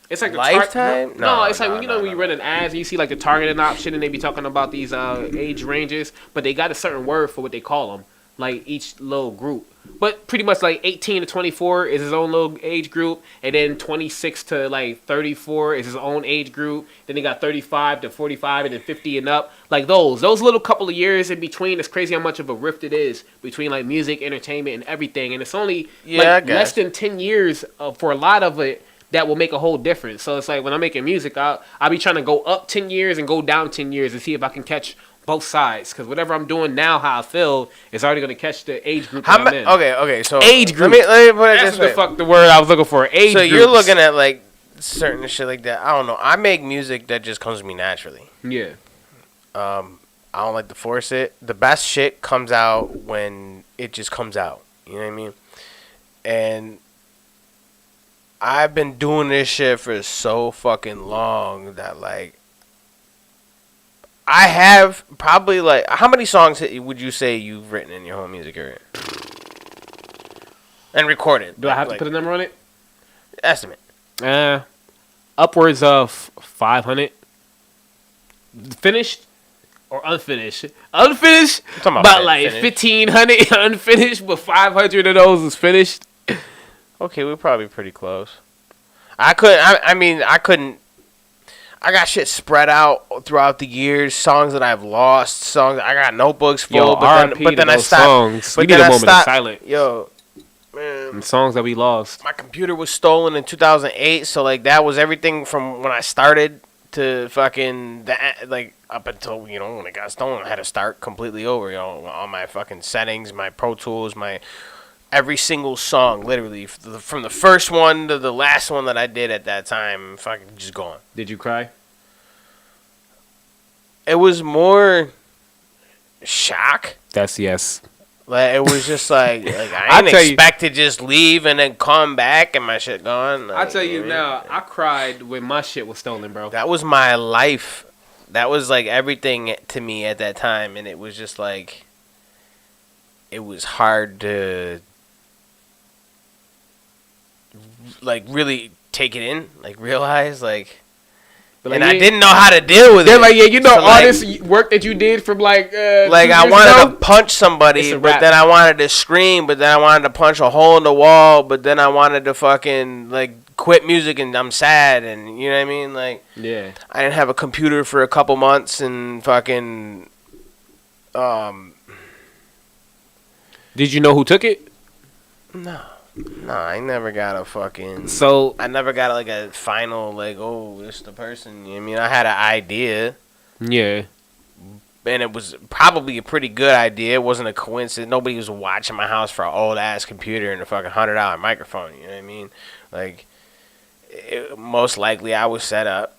it's like the Lifetime? No, No, it's like no, when you no, know when no, you run an ads and you see like the targeted option and they be talking about these age ranges, but they got a certain word for what they call them, like each little group. But pretty much like 18 to 24 is his own little age group, and then 26 to like 34 is his own age group. Then they got 35 to 45 and then 50 and up. Like those little couple of years in between. It's crazy how much of a rift it is between like music, entertainment, and everything. And it's only Yeah, I like guess. less than 10 years for a lot of it that will make a whole difference. So it's like when I'm making music, I'll be trying to go up 10 years and go down 10 years and see if I can catch both sides. Because whatever I'm doing now, how I feel, is already going to catch the age group that I'm in. Okay, so Age group. Let me put it That's this way. the word I was looking for. Age So groups. you're looking at like certain shit like that. I don't know. I make music that just comes to me naturally. Yeah. I don't like to force it. The best shit comes out when it just comes out. You know what I mean? And I've been doing this shit for so fucking long that like I have probably like how many songs would you say you've written in your whole music career and recorded? Do I have like, to put a number on it? estimate? Upwards of 500. Finished or unfinished? Unfinished? I'm talking about About like finished. 1,500 unfinished, but 500 of those is finished. Okay, we're probably pretty close. I couldn't. I got shit spread out throughout the years. Songs that I've lost. Songs I got notebooks full. Yo, but RIP then to I those stopped. songs. But We need then a I moment of stopped. silence. Yo, man, And songs that we lost. my computer was stolen in 2008. So like that was everything from when I started to fucking like up until when it got stolen. I had to start completely over. All my fucking settings, my Pro Tools, my. Every single song, literally, from the first one to the last one that I did at that time, fucking just gone. Did you cry? It was more shock. That's yes. Like it was just like I I'll didn't tell you- expect to just leave and then come back and my shit gone. I tell you now, I cried when my shit was stolen, bro. That was my life. That was like everything to me at that time, and it was just like it was hard to like really take it in, like realize like. But, And like, I yeah, didn't know how to deal with they're it. like, yeah, you know, So, all like- this work that you did from like 2 Like I years wanted ago? to punch It's somebody, a but wrap. then I wanted to scream, but then I wanted to punch a hole in the wall, but then I wanted to fucking like quit music and I'm sad and you know what I mean? Like Yeah. I didn't have a computer for a couple months and fucking Did you know who took it? No. No, I never got a fucking... So I never got like a final, like, oh, this the person. You know what I mean? I had an idea. yeah, And it was probably a pretty good idea. It wasn't a coincidence. Nobody was watching my house for an old-ass computer and a fucking $100 microphone. You know what I mean? Like, most likely I was set up.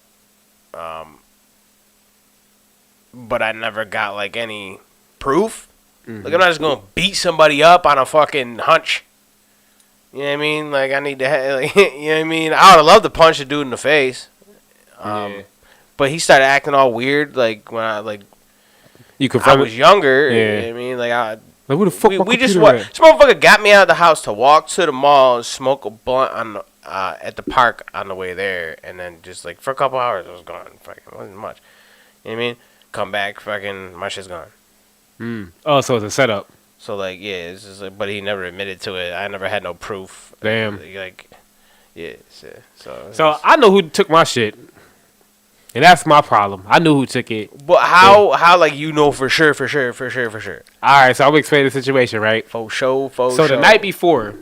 But I never got, like, any proof. Mm-hmm. Like, I'm not just going to beat somebody up on a fucking hunch. You know what I mean? Like, I need to like, you know what I mean? I would have loved to punch a dude in the face. yeah. But he started acting all weird, like, when I You confirm was younger. Yeah. You know what I mean? Like, Like, who the fuck? we just this motherfucker got me out of the house to walk to the mall and smoke a blunt on the, at the park on the way there, and then just like for a couple hours I was gone. Fucking wasn't much. You know what I mean? Come back, fucking my shit's gone. Oh, so it's a setup. So like, yeah, it's just like, but he never admitted to it. I never had no proof. Damn. Like, yeah. So I know who took my shit, and that's my problem. I knew who took it. But how like you know for sure? All All right, so I'm gonna explain the situation, right? For sure. So the night before,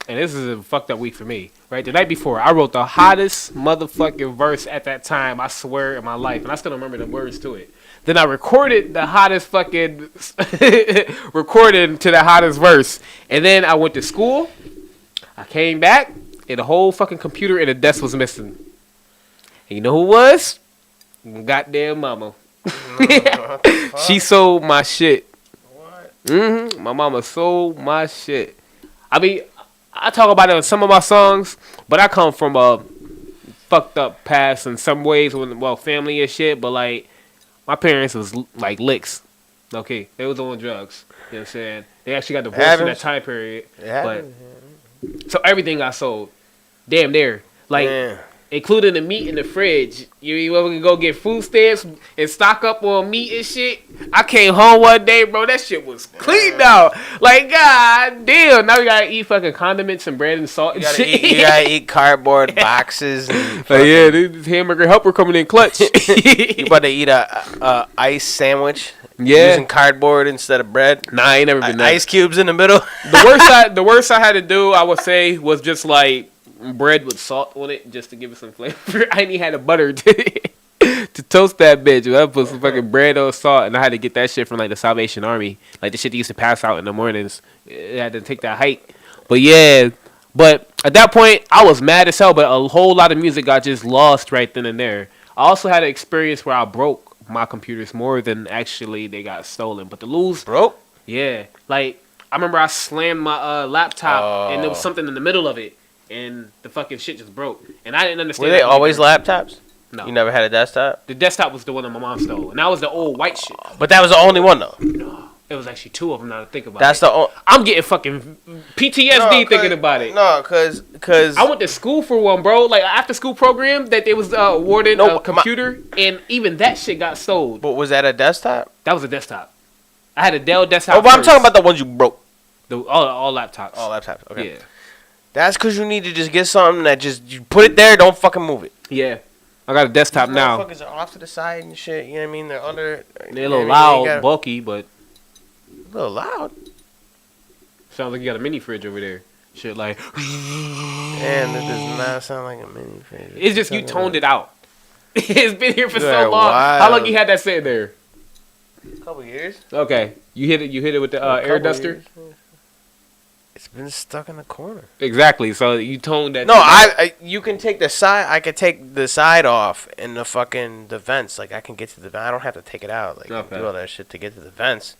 and this is a fucked up week for me, right? The night before, I wrote the hottest motherfucking verse at that time, I swear, in my life, and I still don't remember the words to it. Then I recorded the hottest fucking recording to the hottest verse, and then I went to school. I came back, and the whole fucking computer and the desk was missing. And you know who it was? Goddamn mama. She sold my shit. What? My mama sold my shit. I mean, I talk about it in some of my songs, but I come from a fucked up past in some ways, well, family and shit, but like, my parents was like licks. Okay, they was on drugs. You know what I'm saying? They actually got divorced in that time period. But so everything got sold. Damn near. Like, including the meat in the fridge. You ever can go get food stamps and stock up on meat and shit? I came home one day, bro. That shit was clean now. Like, god damn. Now we gotta eat fucking condiments and bread and salt and shit. You gotta eat cardboard boxes. And like, yeah, this hamburger helper coming in clutch. You about to eat a ice sandwich? Yeah. Using cardboard instead of bread? Nah, I ain't never been there. Ice cubes in the middle? The worst I had to do, I would say, was just like bread with salt on it just to give it some flavor. I ain't even had a butter to toast that bitch. I put some fucking bread on salt, and I had to get that shit from like the Salvation Army, like the shit they used to pass out in the mornings. It had to take that hike. But yeah, but at that point I was mad as hell. But a whole lot of music got just lost right then and there. I also had an experience where I broke my computers more than actually they got stolen. But the lose Broke? Yeah, like I remember I slammed my laptop and there was something in the middle of it. And the fucking shit just broke. And I didn't understand. Were they always laptops? No. You never had a desktop? The desktop was the one that my mom stole. And that was the old white shit. But that was the only one, though. No. It was actually two of them now to think about That's it. I'm getting fucking PTSD thinking about it. No, because I went to school for one, bro. Like, after school program that they was awarded a computer. And even that shit got sold. But was that a desktop? That was a desktop. I had a Dell desktop. Oh, but I'm talking about the ones you broke. All laptops. All laptops, okay. Yeah. That's because you need to just get something that just, you put it there, don't fucking move it. Yeah. I got a desktop now. Motherfuckers are off to the side and shit, you know what I mean? They're under. They're a little loud, bulky, but. A little loud? Sounds like you got a mini fridge over there. Shit like. And it does not sound like a mini fridge. It's just you toned it out. It's been here for so long. Wild. How long you had that sitting there? A couple years. Okay. You hit it with the air duster? Years. It's been stuck in the corner. Exactly. So you toned that. No, you can take the side. I could take the side off in the fucking the vents. Like I can get to the vent. I don't have to take it out. Like do all that shit to get to the vents.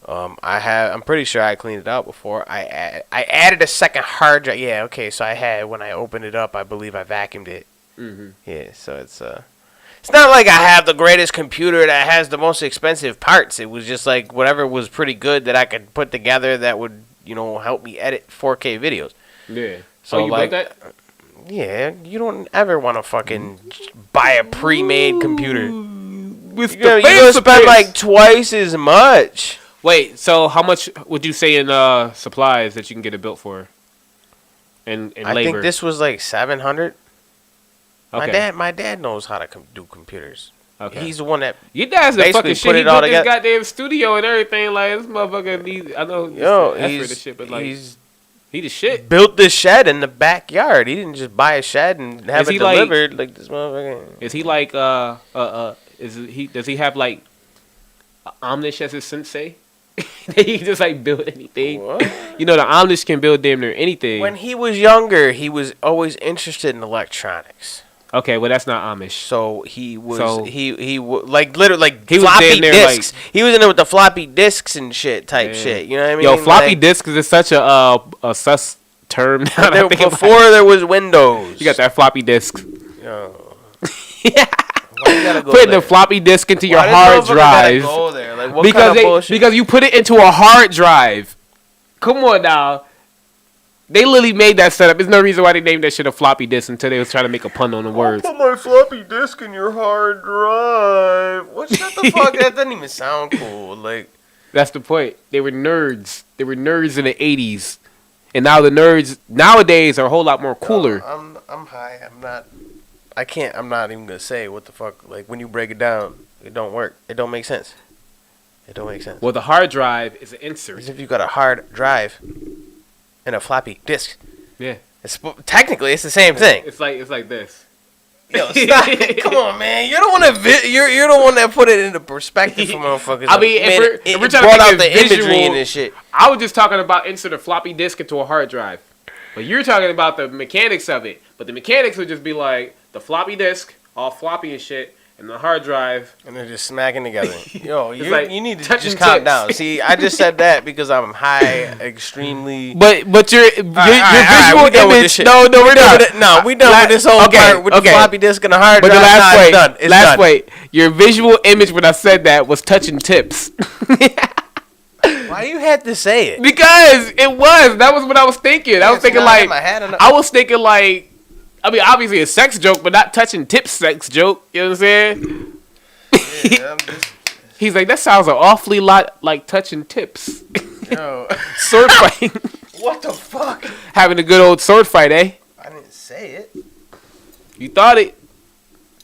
I'm pretty sure I cleaned it out before. I added a second hard drive. Yeah. Okay. So I had when I opened it up, I believe I vacuumed it. Mm-hmm. Yeah. So it's not like I have the greatest computer that has the most expensive parts. It was just like whatever was pretty good that I could put together that would, help me edit 4K videos. Yeah. So you like that? Yeah, you don't ever want to fucking buy a pre-made computer. You're gonna spend like twice as much. Wait, so how much would you say in supplies that you can get it built for? And labor? I think this was like $700. Okay. My dad knows how to do computers. Okay. He's the one that Your dad's the basically fucking shit. put He it all built this together. goddamn studio and everything. Like this motherfucker. I know. Yo, He's the shit, but like he's he the shit. built this shed in the backyard. He didn't just buy a shed and have Is it he like- delivered like this motherfucker. Is he like does he have like Amish as his sensei? He just like build anything. What? You know the Amish can build damn near anything. When he was younger, he was always interested in electronics. Okay, well that's not Amish. So he was So- like literally like He was floppy damn near, disks. He was in there with the floppy disks and shit type Yeah. shit. You know what I mean? Yo, floppy Like, disks is such a sus term. Now that I there- think about before there was Windows. it. You got that floppy disk. Yo. Why you gotta go Putting there? the floppy disk into your Why this hard motherfucker gotta drive. go there? Like, what Because kind of bullshit? because you put it into a hard drive. Come on now. They literally made that setup. There's no reason why they named that shit a floppy disk until they was trying to make a pun on the words. Put my floppy disk in your hard drive. What? Shut the fuck? That doesn't even sound cool. Like, That's the point. They were nerds. They were nerds in the 80s. And now the nerds nowadays are a whole lot more cooler. I'm high. I'm not. I can't. I'm not even gonna say what the fuck. Like when you break it down, it don't work. It don't make sense. It don't make sense. Well, the hard drive is an insert. As if you got a hard drive and a floppy disk. Yeah. Technically, it's the same thing. It's like this. Yo, stop it. Come on, man. You're the one that you're the one that put it into perspective for motherfuckers. I mean, if we're trying to brought make out it the visual, imagery and this shit. I was just talking about insert a floppy disk into a hard drive. But you're talking about the mechanics of it. But the mechanics would just be like the floppy disk, all floppy and shit, and the hard drive. And they're just smacking together. Yo, like you need to touching just calm tips. down. See, I just said that because I'm high, extremely. But your All visual right, we done with this image. shit. No, we're not. No, we done with this whole part with the floppy disk and the hard But drive. the last Nah, wait, it's done. It's last done. wait. Your visual image when I said that was touching tips. Why you had to say it? Because it was. That was what I was thinking. I was thinking like. I was thinking like. I mean, obviously a sex joke, but not touching tips sex joke. You know what I'm saying? Yeah, He's like, that sounds an awfully lot like touching tips. yo, Sword fight. what the fuck? Having a good old sword fight, eh? I didn't say it. You thought it.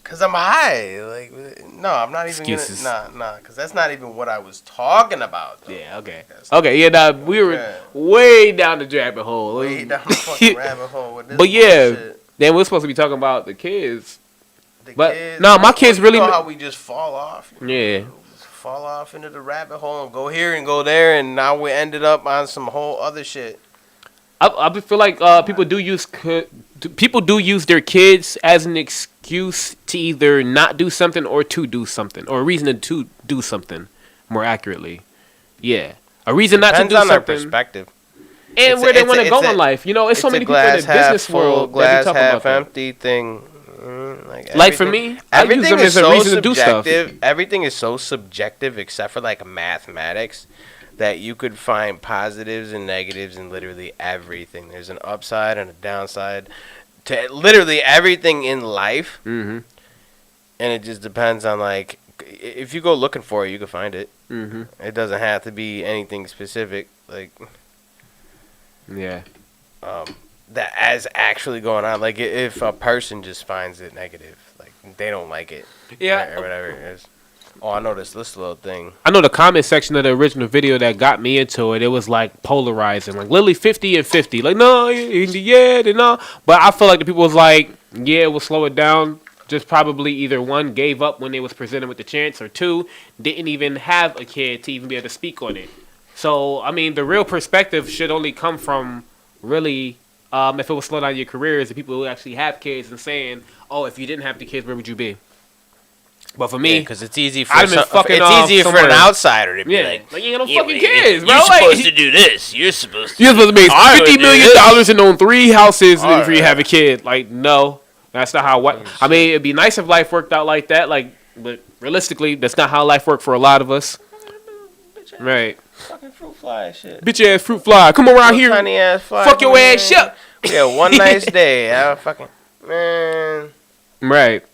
Cause I'm high. Like, no, I'm not even Excuses. gonna. Cause that's not even what I was talking about. Though. Yeah, okay. That's Okay, yeah, nah, we were Yeah. way down the rabbit hole. way down the fucking rabbit hole with this. But yeah, bullshit. then we're supposed to be talking about the kids. The but- kids, no, my kids you really know ma- how we just fall off. Yeah. Just fall off into the rabbit hole and go here and go there, and now we ended up on some whole other shit. I feel like people do use their kids as an excuse to either not do something or to do something, or a reason to do something. More accurately, yeah, a reason not to Depends do on their something, perspective. and where they want to go it's in life. You know, it's so many people in glass the half business full, world that glass be talking half about that. empty thing. Like for me, I use them as a reason to do stuff. Everything is so subjective, except for like mathematics, that you could find positives and negatives in literally everything. There's an upside and a downside to literally everything in life, Mm-hmm. and it just depends on like if you go looking for it, you can find it. Mm-hmm. It doesn't have to be anything specific, like Yeah. that as actually going on. Like if a person just finds it negative, like they don't like it, Yeah. or whatever it is. Oh, I know this little thing. I know the comment section of the original video that got me into it. It was like polarizing, like literally 50 and 50. Like no, yeah, no. But I feel like the people was like, yeah, we'll slow it down. Just probably either one gave up when they was presented with the chance, or two didn't even have a kid to even be able to speak on it. So I mean, the real perspective should only come from really. If it was slow down your careers, the people who actually have kids and saying, "Oh, if you didn't have the kids, where would you be?" But for me, because it's easy for I've been fucking it's off easier for somewhere. an outsider to be yeah, like, like you ain't got no yeah, fucking but kids, bro. You're Like, supposed to do this. You're supposed to. you're supposed to make I would $50 do million this. and own 3 houses All if you right. have a kid. Like, no, that's not how. I mean, it'd be nice if life worked out like that. Like, but realistically, that's not how life worked for a lot of us. Right. Fucking fruit fly and shit. Bitch ass fruit fly, come around here, Tiny ass fly. fuck your ass shut. Yeah, one nice day. I fucking man. Right.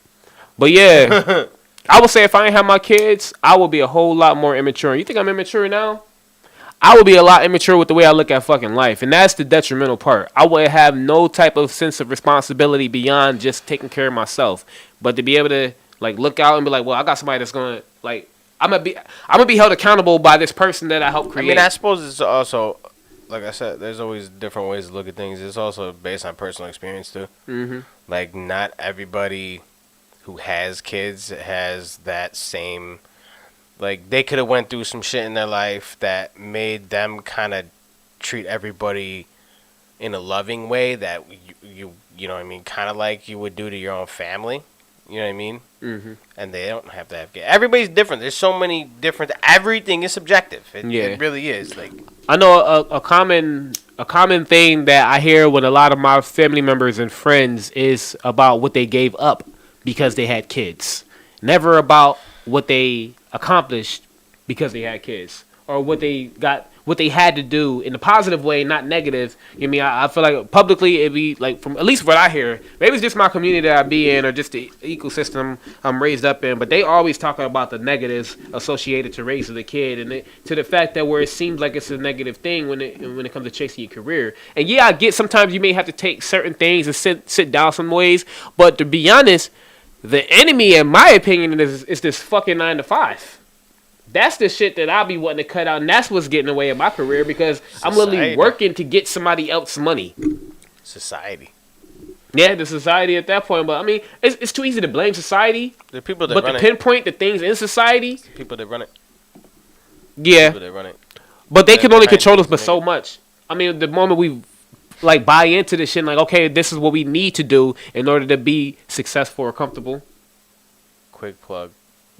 But yeah, I would say if I ain't have my kids, I would be a whole lot more immature. You think I'm immature now? I would be a lot immature with the way I look at fucking life, and that's the detrimental part. I would have no type of sense of responsibility beyond just taking care of myself. But to be able to like look out and be like, well, I got somebody that's gonna like I'm gonna be held accountable by this person that I helped create. I mean, I suppose it's also, like I said, there's always different ways to look at things. It's also based on personal experience too. Mm-hmm. Like, not everybody who has kids has that same. Like, they could have went through some shit in their life that made them kind of treat everybody in a loving way that you know what I mean, kind of like you would do to your own family. You know what I mean? Mm-hmm. And they don't have to have kids. Everybody's different. There's so many different. Everything is subjective. It really is. Like, I know a common thing that I hear with a lot of my family members and friends is about what they gave up because they had kids. Never about what they accomplished because they had kids, or what they had to do in a positive way, not negative. You know what I mean? I feel like publicly it'd be like, from at least what I hear, maybe it's just my community that I be in or just the ecosystem I'm raised up in, but they always talking about the negatives associated to raising the kid, and to the fact that where it seems like it's a negative thing when it comes to chasing your career. And yeah, I get sometimes you may have to take certain things and sit down some ways, but to be honest, the enemy, in my opinion, is this fucking 9 to 5. That's the shit that I'll be wanting to cut out, and that's what's getting away in my career because I'm literally working to get somebody else's money. Society. Yeah, the society at that point, but I mean, it's too easy to blame society. The people that but run to it. pinpoint the things in society. The people that run it. Yeah. The people that run it. But they can only control us but so much. I mean, the moment we like buy into this shit, like, okay, this is what we need to do in order to be successful or comfortable. Quick plug.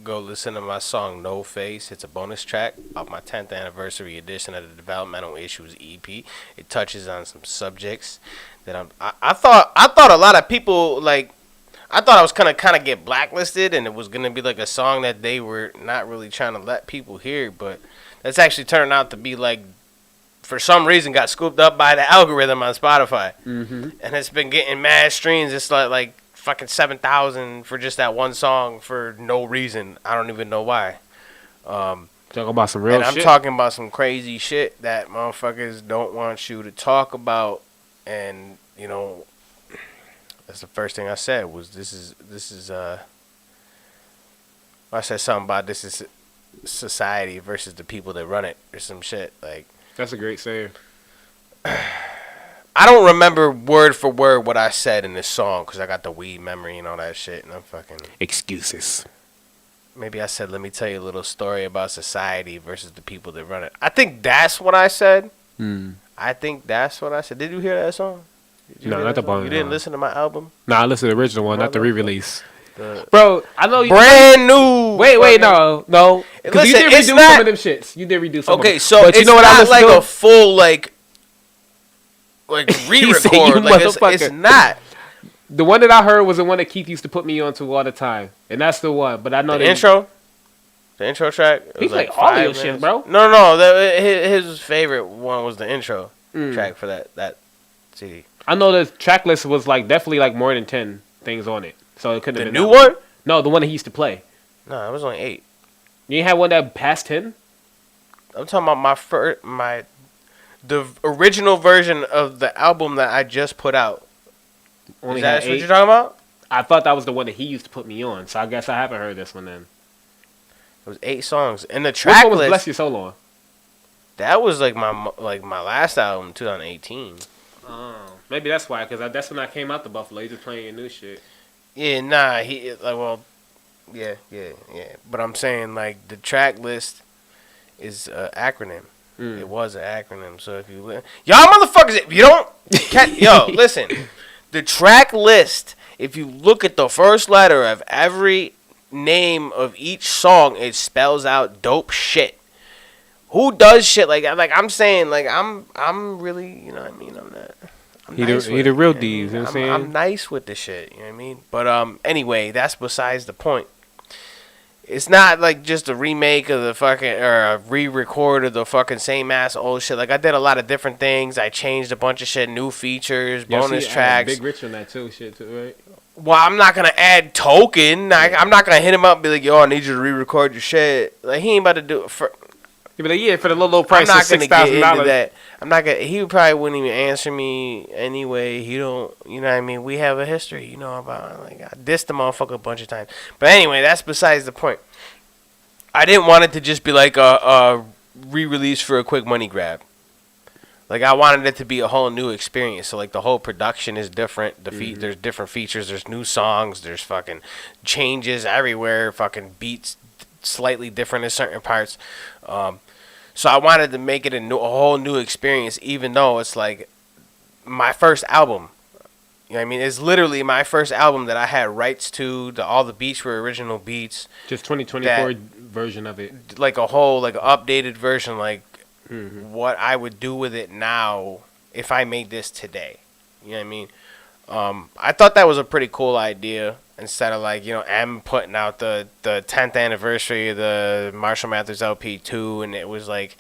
Go listen to my song No Face. It's a bonus track off my 10th anniversary edition of the Developmental Issues EP. It touches on some subjects that I thought a lot of people, like, I thought I was kind of get blacklisted and it was going to be like a song that they were not really trying to let people hear, but that's actually turned out to be like, for some reason, got scooped up by the algorithm on Spotify. Mm-hmm. And it's been getting mad streams. It's like fucking 7,000 for just that one song for no reason. I don't even know why. Talking about some real and shit. I'm talking about some crazy shit that motherfuckers don't want you to talk about. And, you know, that's the first thing I said was this is I said something about this is society versus the people that run it or some shit. Like, that's a great saying. I don't remember word for word what I said in this song because I got the weed memory and all that shit, and I'm fucking... Excuses. Maybe I said, let me tell you a little story about society versus the people that run it. I think that's what I said. I think that's what I said. Did you hear that song? No, not the bonus. You didn't listen to my album? No, I listened to the original one, not the re-release. The Bro, I know you... brand new! Wait, no. Because you did redo some of them shits. You did redo some of them. Okay, so but it's you know what not like to? a full, like re-record. Like, it's not. The one that I heard was the one that Keith used to put me on to all the time. And that's the one. But I know the intro? The intro track? He played all of your shit, bro. No. His favorite one was the intro track for that CD. I know the track list was like definitely like more than 10 things on it. So it couldn't have been the new one? No, the one that he used to play. No, it was only 8. You ain't had one that passed 10? I'm talking about the original version of the album that I just put out. Only Is that had what 8? you're talking about? I thought that was the one that he used to put me on. So I guess I haven't heard this one then. It was 8 songs. And the track Which one was list, Bless You So Long? that was like my last album, 2018. Oh, maybe that's why, because that's when I came out to Buffalo. He just playing your new shit. Yeah, nah, yeah. But I'm saying, like, the track list is an acronym. It was an acronym. So if you y'all motherfuckers, if you don't, listen. The track list, if you look at the first letter of every name of each song, it spells out dope shit. Who does shit like that? Like, I'm saying, like, I'm really, you know what I mean? I'm not. He the real D's, you know what I'm saying? I'm nice with the shit, you know what I mean? But anyway, that's besides the point. It's not like just a remake of the fucking, or a re-record of the fucking same ass old shit. Like, I did a lot of different things. I changed a bunch of shit, new features, bonus tracks. Big Rich on that too, right? Well, I'm not gonna add Token. I'm not gonna hit him up and be like, yo, I need you to re-record your shit. Like, he ain't about to do it for. Yeah, but for the low price I'm of not gonna get into $6,000. that. I'm not gonna. He probably wouldn't even answer me anyway. He don't. You know what I mean? We have a history. You know about like I dissed the motherfucker a bunch of times. But anyway, that's besides the point. I didn't want it to just be like a re-release for a quick money grab. Like I wanted it to be a whole new experience. So like the whole production is different. There's different features. There's new songs. There's fucking changes everywhere. Fucking beats slightly different in certain parts. So I wanted to make it a whole new experience, even though it's like my first album. You know what I mean? It's literally my first album that I had rights to. All the beats were original beats. Just 2024 version of it. Like a whole, like, updated version, like, what I would do with it now if I made this today. You know what I mean? I thought that was a pretty cool idea. Instead of, like, you know, M putting out the 10th anniversary of the Marshall Mathers LP 2, and it was, like,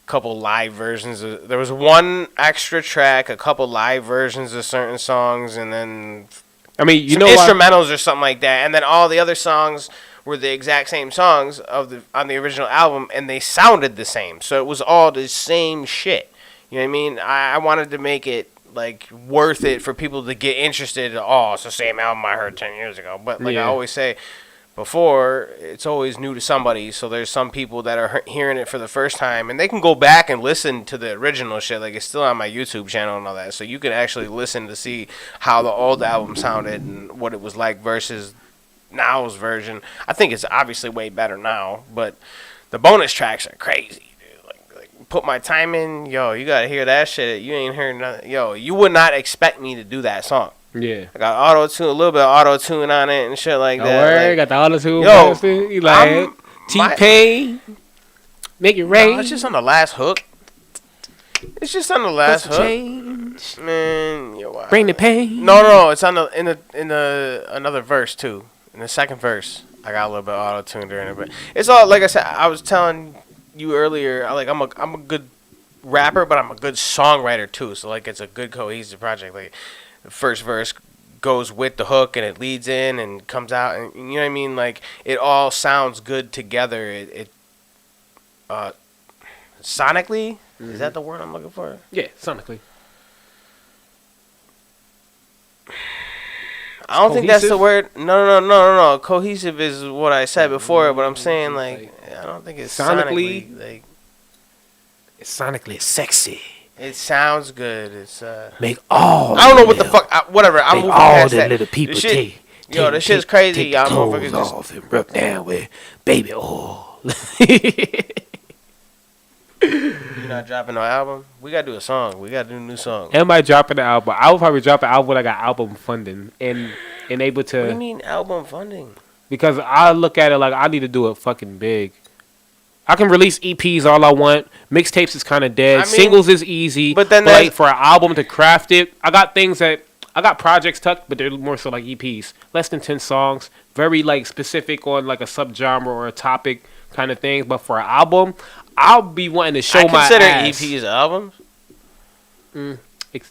a couple live versions. There was one extra track, a couple live versions of certain songs, and then I mean, you some know, instrumentals or something like that. And then all the other songs were the exact same songs on the original album, and they sounded the same. So it was all the same shit. You know what I mean? I wanted to make it like worth it for people to get interested. Oh, it's the same album I heard 10 years ago. But like I always say before, it's always new to somebody. So there's some people that are hearing it for the first time, and they can go back and listen to the original shit. Like it's still on my YouTube channel and all that. So you can actually listen to see how the old album sounded and what it was like versus now's version. I think it's obviously way better now, but the bonus tracks are crazy. Put my time in, yo, you gotta hear that shit. You ain't heard nothing. Yo, you would not expect me to do that song. Yeah. I got auto-tune, a little bit of auto-tune on it and shit like that. Word, like, got the auto-tune. Yo, you like T-Pain, make it rain. No, it's just on the last hook. It's just on the last hook. Change. Man, yo, wow. Bring the pain. No, it's on in the another verse too. In the second verse, I got a little bit of auto-tune during it, but it's all like I said. I was telling you earlier, I'm a good rapper, but I'm a good songwriter too. So like it's a good cohesive project. Like the first verse goes with the hook and it leads in and comes out, and you know what I mean. Like it all sounds good together. It sonically, is that the word I'm looking for? Yeah, sonically. I don't think that's the word. No. Cohesive is what I said before, but I'm saying like I don't think it's sonically like. It's sexy. It sounds good. It's make all. I don't know what the fuck. Whatever. I'm moving all past the that. little people This shit, yo, this shit's crazy. Y'all motherfuckers off and rub down with baby oil. You not dropping no album? We gotta do a song. We gotta do a new song. Am I dropping the album? I would probably drop an album when I got album funding and able to. What do you mean album funding? Because I look at it like I need to do it fucking big. I can release EPs all I want. Mixtapes is kind of dead. Singles is easy. But then like for an album to craft it, I got projects tucked, but they're more so like EPs. Less than 10 songs. Very like specific on like a subgenre or a topic kind of thing. But for an album, I'll be wanting to show my ass. I consider EPs albums.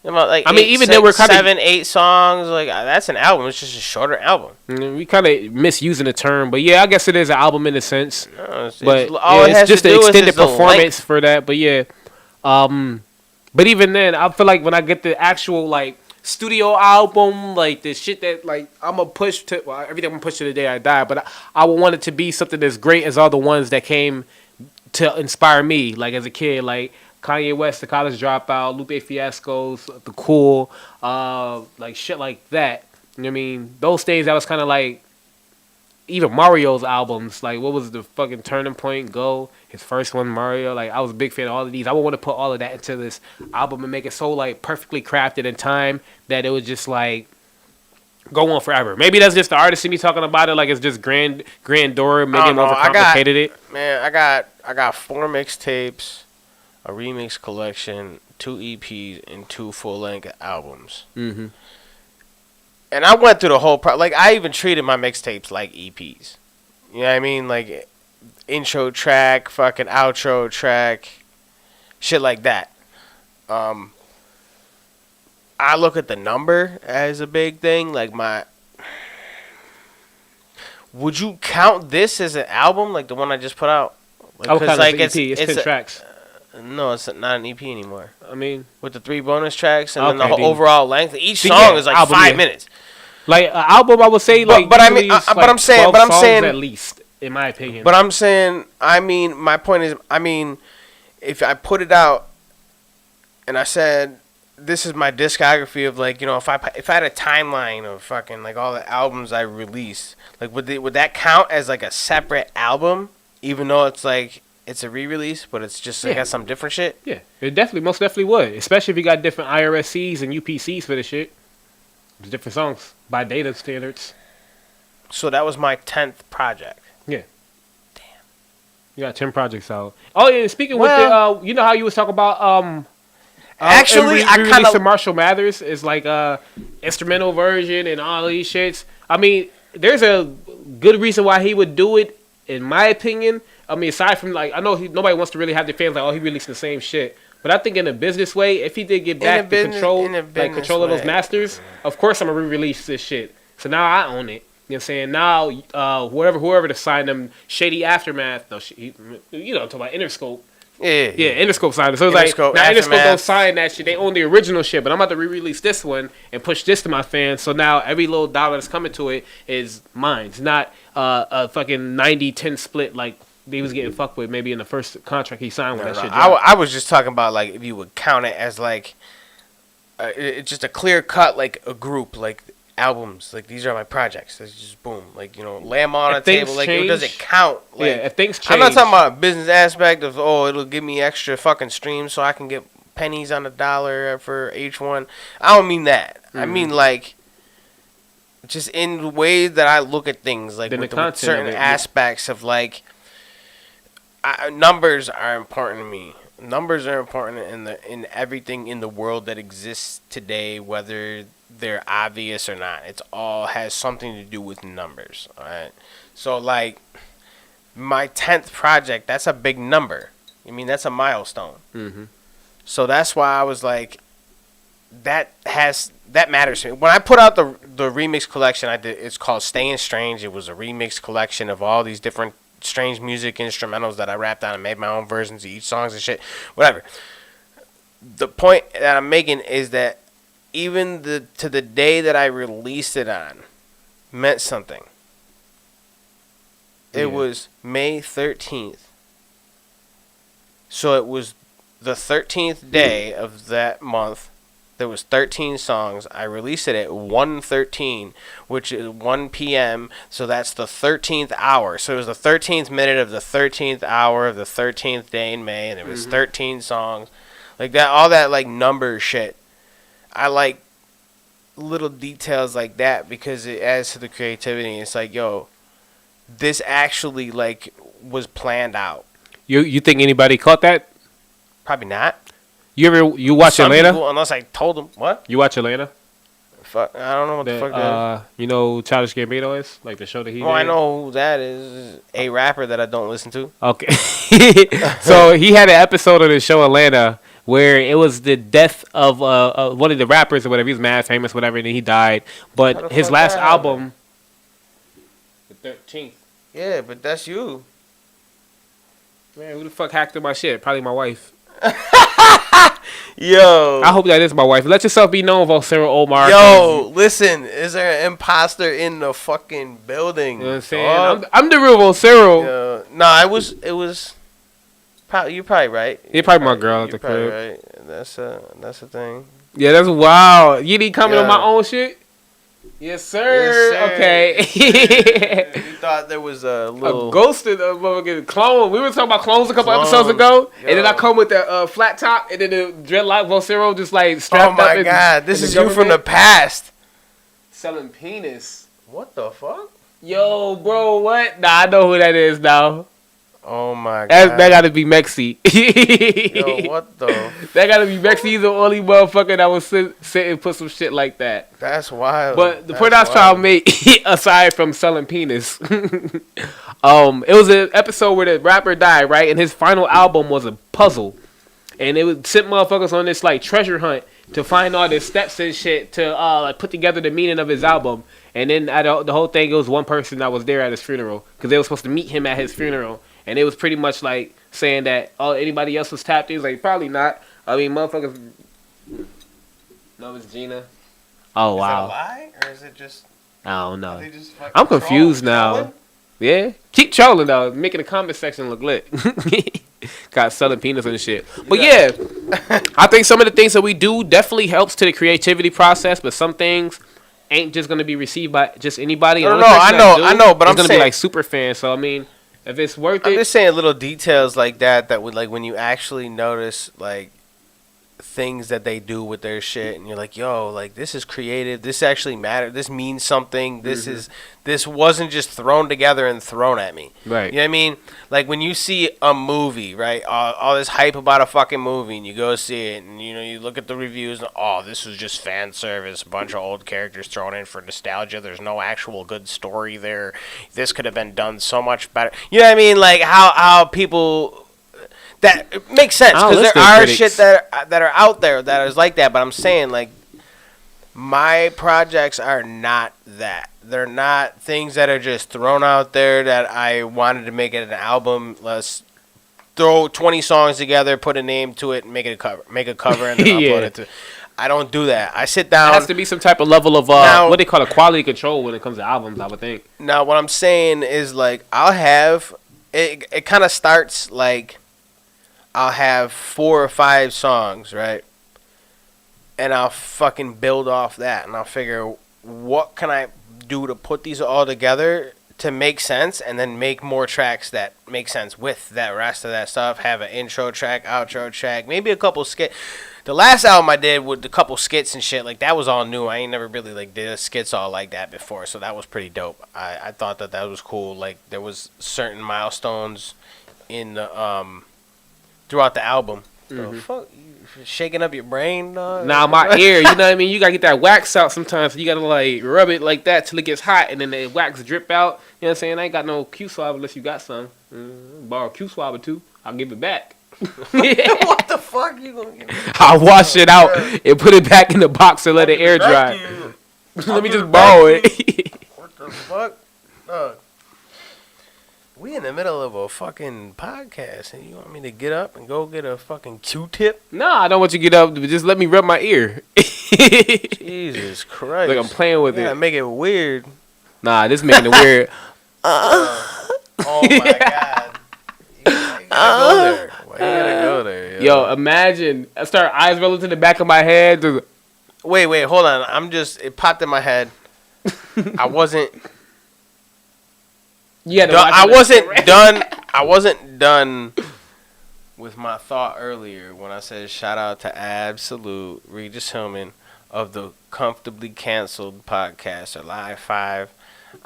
Like I mean, even then we're kind of 7-8 songs. Like that's an album. It's just a shorter album. We kind of misusing the term, but yeah, I guess it is an album in a sense. No, it's just an extended performance for that. But yeah, but even then, I feel like when I get the actual like studio album, like the shit that like I'm gonna push to, well, everything I'm gonna push to the day I die. But I would want it to be something as great as all the ones that came to inspire me, like as a kid, like Kanye West, The College Dropout, Lupe Fiasco's The Cool, like shit like that. You know what I mean? Those days I was kind of like, even Mario's albums, like what was the fucking Turning Point, Go, his first one, Mario. Like I was a big fan of all of these. I would want to put all of that into this album and make it so like perfectly crafted in time that it was just like go on forever. Maybe that's just the artist in me talking about it, like it's just grandeur, maybe I'm overcomplicated it. Man, I got 4 mixtapes, a remix collection, 2 EPs, and 2 full-length albums. Mm-hmm. And I went through the whole like I even treated my mixtapes like EPs. You know what I mean? Like intro track, fucking outro track, shit like that. I look at the number as a big thing. Like would you count this as an album, like the one I just put out? Like, because like it's 10 tracks. No, it's not an EP anymore. I mean, With the 3 bonus tracks and then the Okay, whole then. overall length. Each See, song yeah, is like album, 5 yeah. minutes. like an album, I would say like. but I mean, usually it's, but like, I'm saying- 12 but I'm songs saying- at least, in my opinion. But I'm saying, my point is, if I put it out and I said, this is my discography of like, if I had a timeline of fucking like all the albums I released, like would that count as like a separate album, even though it's like it's a re-release, but it's just like Yeah. got some different shit? Yeah, it definitely, most definitely would. Especially if you got different IRSCs and UPCs for the shit. It's different songs by data standards. So that was my 10th project. Yeah. Damn. You got 10 projects out. Oh yeah, speaking Well- with the, you know how you was talking about Actually, I release kinda- of Marshall Mathers is like a instrumental version and all these shits. I mean, there's a good reason why he would do it, in my opinion. I mean, aside from like, I know nobody wants to really have their fans like, oh, he released the same shit. But I think in a business way, if he did get back the control, like control of those masters, of course I'm gonna re-release this shit. So now I own it. You know what I'm saying? Now, whoever to sign them, Shady Aftermath, no, you know, I'm talking about Interscope. Yeah. Yeah, Interscope signed it. So it's Interscope, like, now Interscope Aftermath. don't sign that shit. They own the original shit, but I'm about to re-release this one and push this to my fans. So now every little dollar that's coming to it is mine. It's not a fucking 90-10 split like they was getting fucked with maybe in the first contract he signed when that shit dropped. I was just talking about like if you would count it as like it's just a clear cut like a group like albums, like these are my projects. It's just boom, like lay them on If a table. things Like it doesn't change- count. Like, Yeah, if things change. I'm not talking about a business aspect of it'll give me extra fucking streams so I can get pennies on the dollar for each one. I don't mean that. I Mm-hmm. mean like just in the way that I look at things, like Then with, the with content certain of it, yeah. aspects of like numbers are important to me. Numbers are important in everything in the world that exists today, whether they're obvious or not. It's all has something to do with numbers. All right. So like my 10th project, that's a big number. I mean, that's a milestone. Mm-hmm. So that's why I was like, that matters to me. When I put out the remix collection, I did. It's called Staying Strange. It was a remix collection of all these different strange music instrumentals that I rapped on and made my own versions of each songs and shit. Whatever. The point that I'm making is that even to the day that I released it on meant something. It Yeah. was May 13th. So it was the 13th day of that month. There was 13 songs. I released it at 1:13, which is 1 p.m. So that's the 13th hour. So it was the 13th minute of the 13th hour of the 13th day in May, and it was 13 songs. Like that, all that like number shit. I like little details like that because it adds to the creativity. It's like, yo, this actually like was planned out. You think anybody caught that? Probably not. You watch Some Atlanta? people, unless I told them. What? You watch Atlanta? Fuck, I don't know what the fuck that is. You know who Childish Gambino is? Like the show that he Well, I did? know who that is. A rapper that I don't listen to. Okay. So he had an episode of the show Atlanta where it was the death of one of the rappers or whatever. He was mad famous, whatever, and then he died. How But the his fuck last that album, the 13th. Yeah, but that's you. Man, who the fuck hacked in my shit? Probably my wife. Yo. I hope that is my wife. Let yourself be known, Vocero Omar. Yo, listen. Is there an imposter in the fucking building? You know what I'm saying? dog? I'm the real Vocero. Yo, nah, it was. You're probably right. You're probably my girl at You're the probably crib. right. That's the thing. Yeah, that's wild. You need comment on Yeah. my own shit? Yes, sir. Yes, sir. Okay. You thought there was a A little. ghosted motherfucking clone. We were talking about clones a couple Clones. episodes ago, and then I Yo. come with the flat top, and then the dreadlock Vocero just like Oh strapped up. my in- god, this in is you from the government. past. Selling penis. What the fuck? Yo, bro, what? Nah, I know who that is now. Oh my god. That gotta be Mexi. Yo, what the? That gotta be Mexi. He's the only motherfucker that will sit and put some shit like that. That's wild. But the That's point I was trying to wild. make, aside from selling penis, it was an episode where the rapper died, right? And his final album was a puzzle. And it would sent motherfuckers on this like treasure hunt to find all the steps and shit to like put together the meaning of his album. And then the whole thing, it was one person that was there at his funeral because they were supposed to meet him at his funeral. and it was pretty much like saying that anybody else was tapped in. He's like, probably not. I mean, motherfuckers. No, it's Gina. Oh wow. Is it a lie or is it just? I don't know. They just I'm confused now. trolling? Yeah, keep trolling though, making the comment section look lit. Got selling penis and shit. But yeah, I think some of the things that we do definitely helps to the creativity process, but some things ain't just gonna be received by just anybody. No, I know, but I'm gonna saying, be like super fans. So I mean, if it's worth I'm it, just saying little details like that would like when you actually notice like things that they do with their shit and you're like, yo, like this is creative, this actually matters, this means something, this wasn't just thrown together and thrown at me, right? You know what I mean? Like when you see a movie, right, all this hype about a fucking movie and you go see it and you look at the reviews and this was just fan service, a bunch of old characters thrown in for nostalgia, there's no actual good story there, this could have been done so much better, you know what I mean? Like how people. That it makes sense because there are shit that are out there that is like that. But I'm saying like my projects are not that. They're not things that are just thrown out there that I wanted to make it an album. Let's throw 20 songs together, put a name to it, and make it a cover. Make a cover and then upload it to. I don't do that. I sit down. It has to be some type of level of what they call a quality control when it comes to albums. I would think. Now what I'm saying is like I'll have it. It kind of starts like. I'll have 4 or 5 songs, right? And I'll fucking build off that. And I'll figure, what can I do to put these all together to make sense? And then make more tracks that make sense with that rest of that stuff. Have an intro track, outro track, maybe a couple skits. The last album I did with a couple skits and shit, like that was all new. I ain't never really like did skits all like that before. So that was pretty dope. I thought that was cool. Like there was certain milestones in the throughout the album. So fuck, you shaking up your brain, dog? Nah, my ear, you know what I mean? You gotta get that wax out sometimes. You gotta like rub it like that till it gets hot and then the wax drip out. You know what I'm saying? I ain't got no Q swab unless you got some. Borrow Q swab or 2. I'll give it back. What the fuck you gonna give me? I'll wash it out and put it back in the box and let it air dry. Let me just borrow it. What the fuck? Dog. We in the middle of a fucking podcast, and you want me to get up and go get a fucking Q-tip? Nah, I don't want you to get up. Just let me rub my ear. Jesus Christ! Like I'm playing with it. Make it weird. Nah, this making it weird. Oh my god! You gotta go there. Why you gotta go there? Yo, imagine I start eyes rolling to the back of my head. Wait, hold on. It popped in my head. I wasn't. Yeah, I wasn't done with my thought earlier when I said shout out to Absolute Regis Hillman of the Comfortably Canceled podcast or Live 5.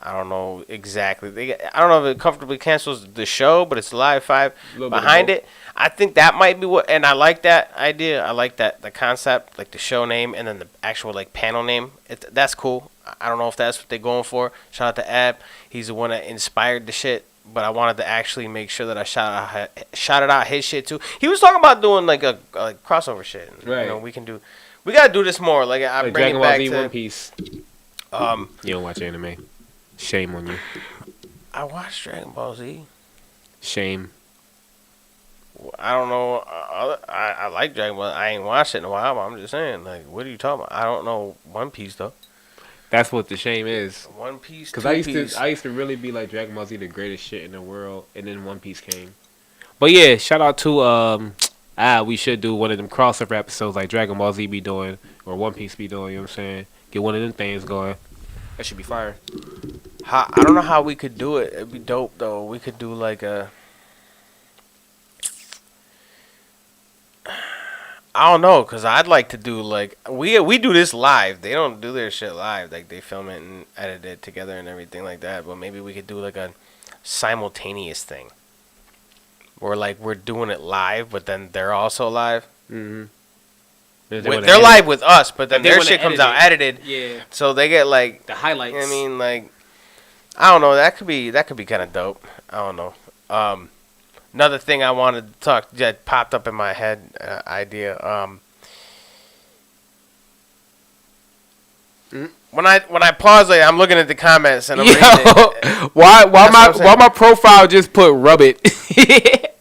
I don't know exactly. I don't know if it comfortably cancels the show, but it's Live 5 behind it. I think that might be what, and I like that idea. I like the concept, like the show name and then the actual like panel name. That's cool. I don't know if that's what they're going for. Shout out to Ab. He's the one that inspired the shit, but I wanted to actually make sure that I shouted out his shit too. He was talking about doing like a crossover shit. Right. We gotta do this more. Like I bring Dragon it back Ball Z, to One Piece. You don't watch anime. Shame on you. I watched Dragon Ball Z. Shame. I don't know. I like Dragon Ball. I ain't watched it in a while, but I'm just saying. Like, what are you talking about? I don't know One Piece though. That's what the shame is. One Piece. Because I used to really be like Dragon Ball Z the greatest shit in the world, and then One Piece came. But yeah, shout out to we should do one of them crossover episodes like Dragon Ball Z be doing or One Piece be doing. You know what I'm saying? Get one of them things going. That should be fire. I don't know how we could do it. It'd be dope though. We could do like a. I don't know, cause I'd like to do like we do this live. They don't do their shit live. Like they film it and edit it together and everything like that. But maybe we could do like a simultaneous thing, where like we're doing it live, but then they're also live. Mm-hmm. They're live with us, but then their shit comes out edited. Yeah. So they get like the highlights. I mean, like I don't know. That could be kind of dope. I don't know. Another thing I wanted to talk that popped up in my head When I pause, like, I'm looking at the comments and I'm reading it. why my profile just put rub it?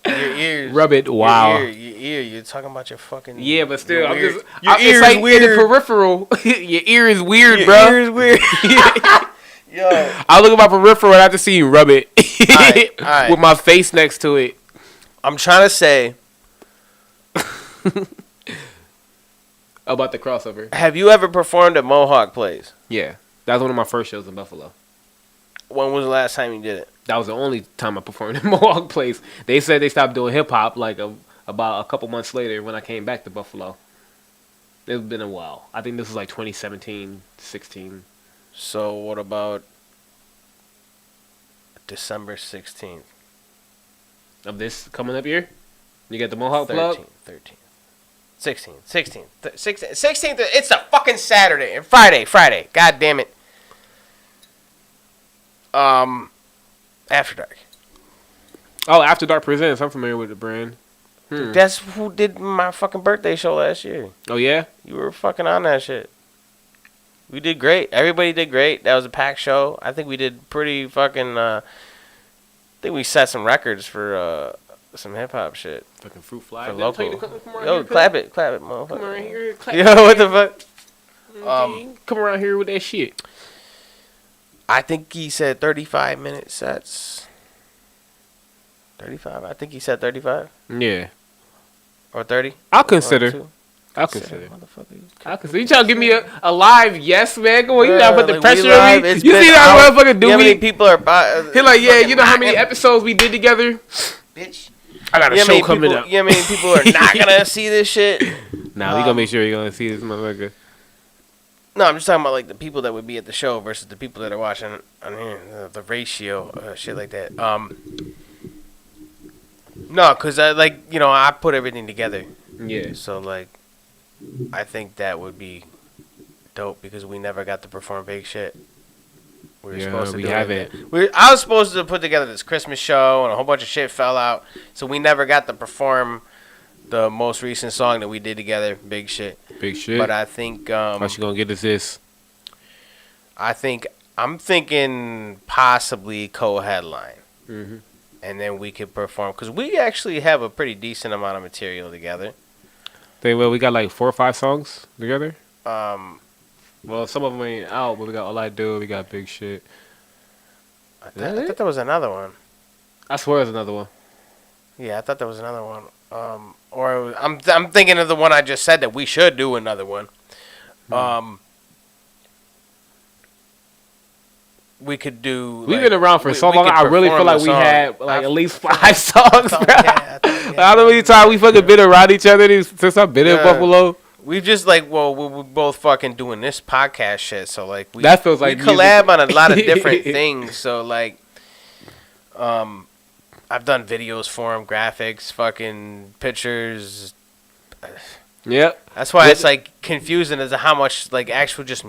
Your ears. Rub it. Wow. Your ear. You're talking about your fucking. Yeah, but still, I'm weird. just. Your ear it's like is weird. in the peripheral. Your ear is weird, Your bro. ear is weird. Yo. I look at my peripheral and I just see you rub it All right. with my face next to it. I'm trying to say. About the crossover. Have you ever performed at Mohawk Place? Yeah, that was one of my first shows in Buffalo. When was the last time you did it? That was the only time I performed at Mohawk Place. They said they stopped doing hip hop like about a couple months later when I came back to Buffalo. It's been a while. I think this was like 2017, 16. So what about December 16th? Of this coming up year? You got the Mohawk plug? 13th. 16th. 16th. It's a fucking Saturday and Friday. God damn it. After Dark. Oh, After Dark Presents. I'm familiar with the brand. Dude, that's who did my fucking birthday show last year. Oh, yeah? You were fucking on that shit. We did great. Everybody did great. That was a packed show. I think we did pretty fucking, I think we set some records for, some hip hop shit. Fucking Fruit Fly. For local. Yo, Yo, clap it, motherfucker. Come around here. Clap Yo, what the fuck? Come around here with that shit. I think he said 35-minute sets. 35? I think he said 35. Yeah. Or 30. I'll consider. I'll consider. You trying to give me a live yes, man? Come on, you gotta put the pressure on me. You see that motherfucker do me? How many people are He like, yeah, you know how many episodes we did together? Bitch. I got a show coming up. You know how many people are not gonna see this shit? Nah, we gonna make sure you're gonna see this motherfucker. No, I'm just talking about like the people that would be at the show versus the people that are watching on here. The ratio, shit like that. No, cause I put everything together. Yeah. So like, I think that would be dope because we never got to perform big shit. We were supposed to. We haven't. I was supposed to put together this Christmas show and a whole bunch of shit fell out, so we never got to perform the most recent song that we did together. Big shit. Big shit. But I think. What you gonna get us this? I'm thinking possibly co-headline. Mm-hmm. And then we could perform because we actually have a pretty decent amount of material together. We got like 4 or 5 songs together. Well, some of them ain't out, but we got All I Do. We got Big Shit. I thought there was another one. I swear there's another one. Yeah, I thought there was another one. I'm thinking of the one I just said that we should do another one. We could do. We've been around for so long. I really feel like we had like at least 5 songs, bro. How many times we fucking been around each other since I've been in Buffalo? We just we're both fucking doing this podcast shit. So like that feels like we collab on a lot of different things. So like, I've done videos for him, graphics, fucking pictures. Yep. That's why it's like confusing as to how much like actual just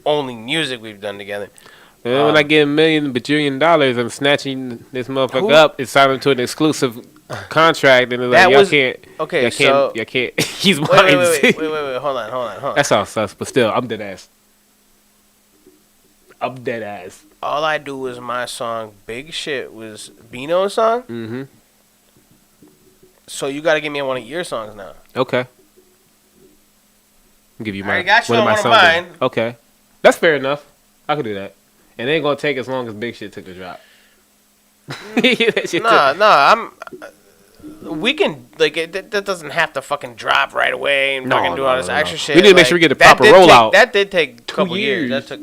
only music we've done together. When I get $1 million bajillion, I'm snatching this motherfucker up and signing to an exclusive contract, and like y'all can't. Okay, y'all can't. He's mine. Wait, hold on. That sounds sus, but still, I'm dead ass. All I Do was my song. Big Shit was Bino's song. Mm-hmm. So you got to give me one of your songs now. Okay. I'll give you I got you on one of mine. Okay, that's fair enough. I could do that. And it ain't gonna take as long as Big Shit took to drop. We can that doesn't have to fucking drop right away and fucking do all this extra shit. We need to make sure we get the proper rollout. That did take a couple years. That took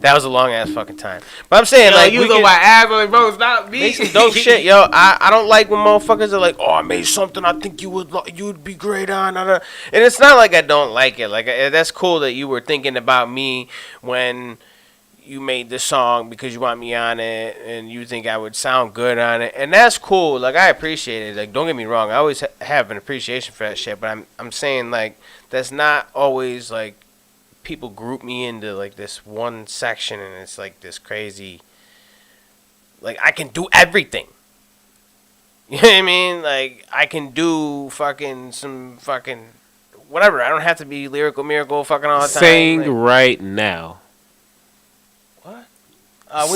That was a long ass fucking time. But I'm saying you was on my ass, bro. It's not me. Make some dope shit, yo. I don't like when motherfuckers are like, oh, I made something I think you would be great on. And it's not like I don't like it. Like that's cool that you were thinking about me when you made this song because you want me on it and you think I would sound good on it, and that's cool. Like I appreciate it. Like don't get me wrong, I always have an appreciation for that shit. But I'm saying like that's not always like people group me into like this one section and it's like this crazy. Like I can do everything. You know what I mean? Like I can do fucking some fucking whatever. I don't have to be lyrical miracle fucking all the time. Sing Like, right now. what?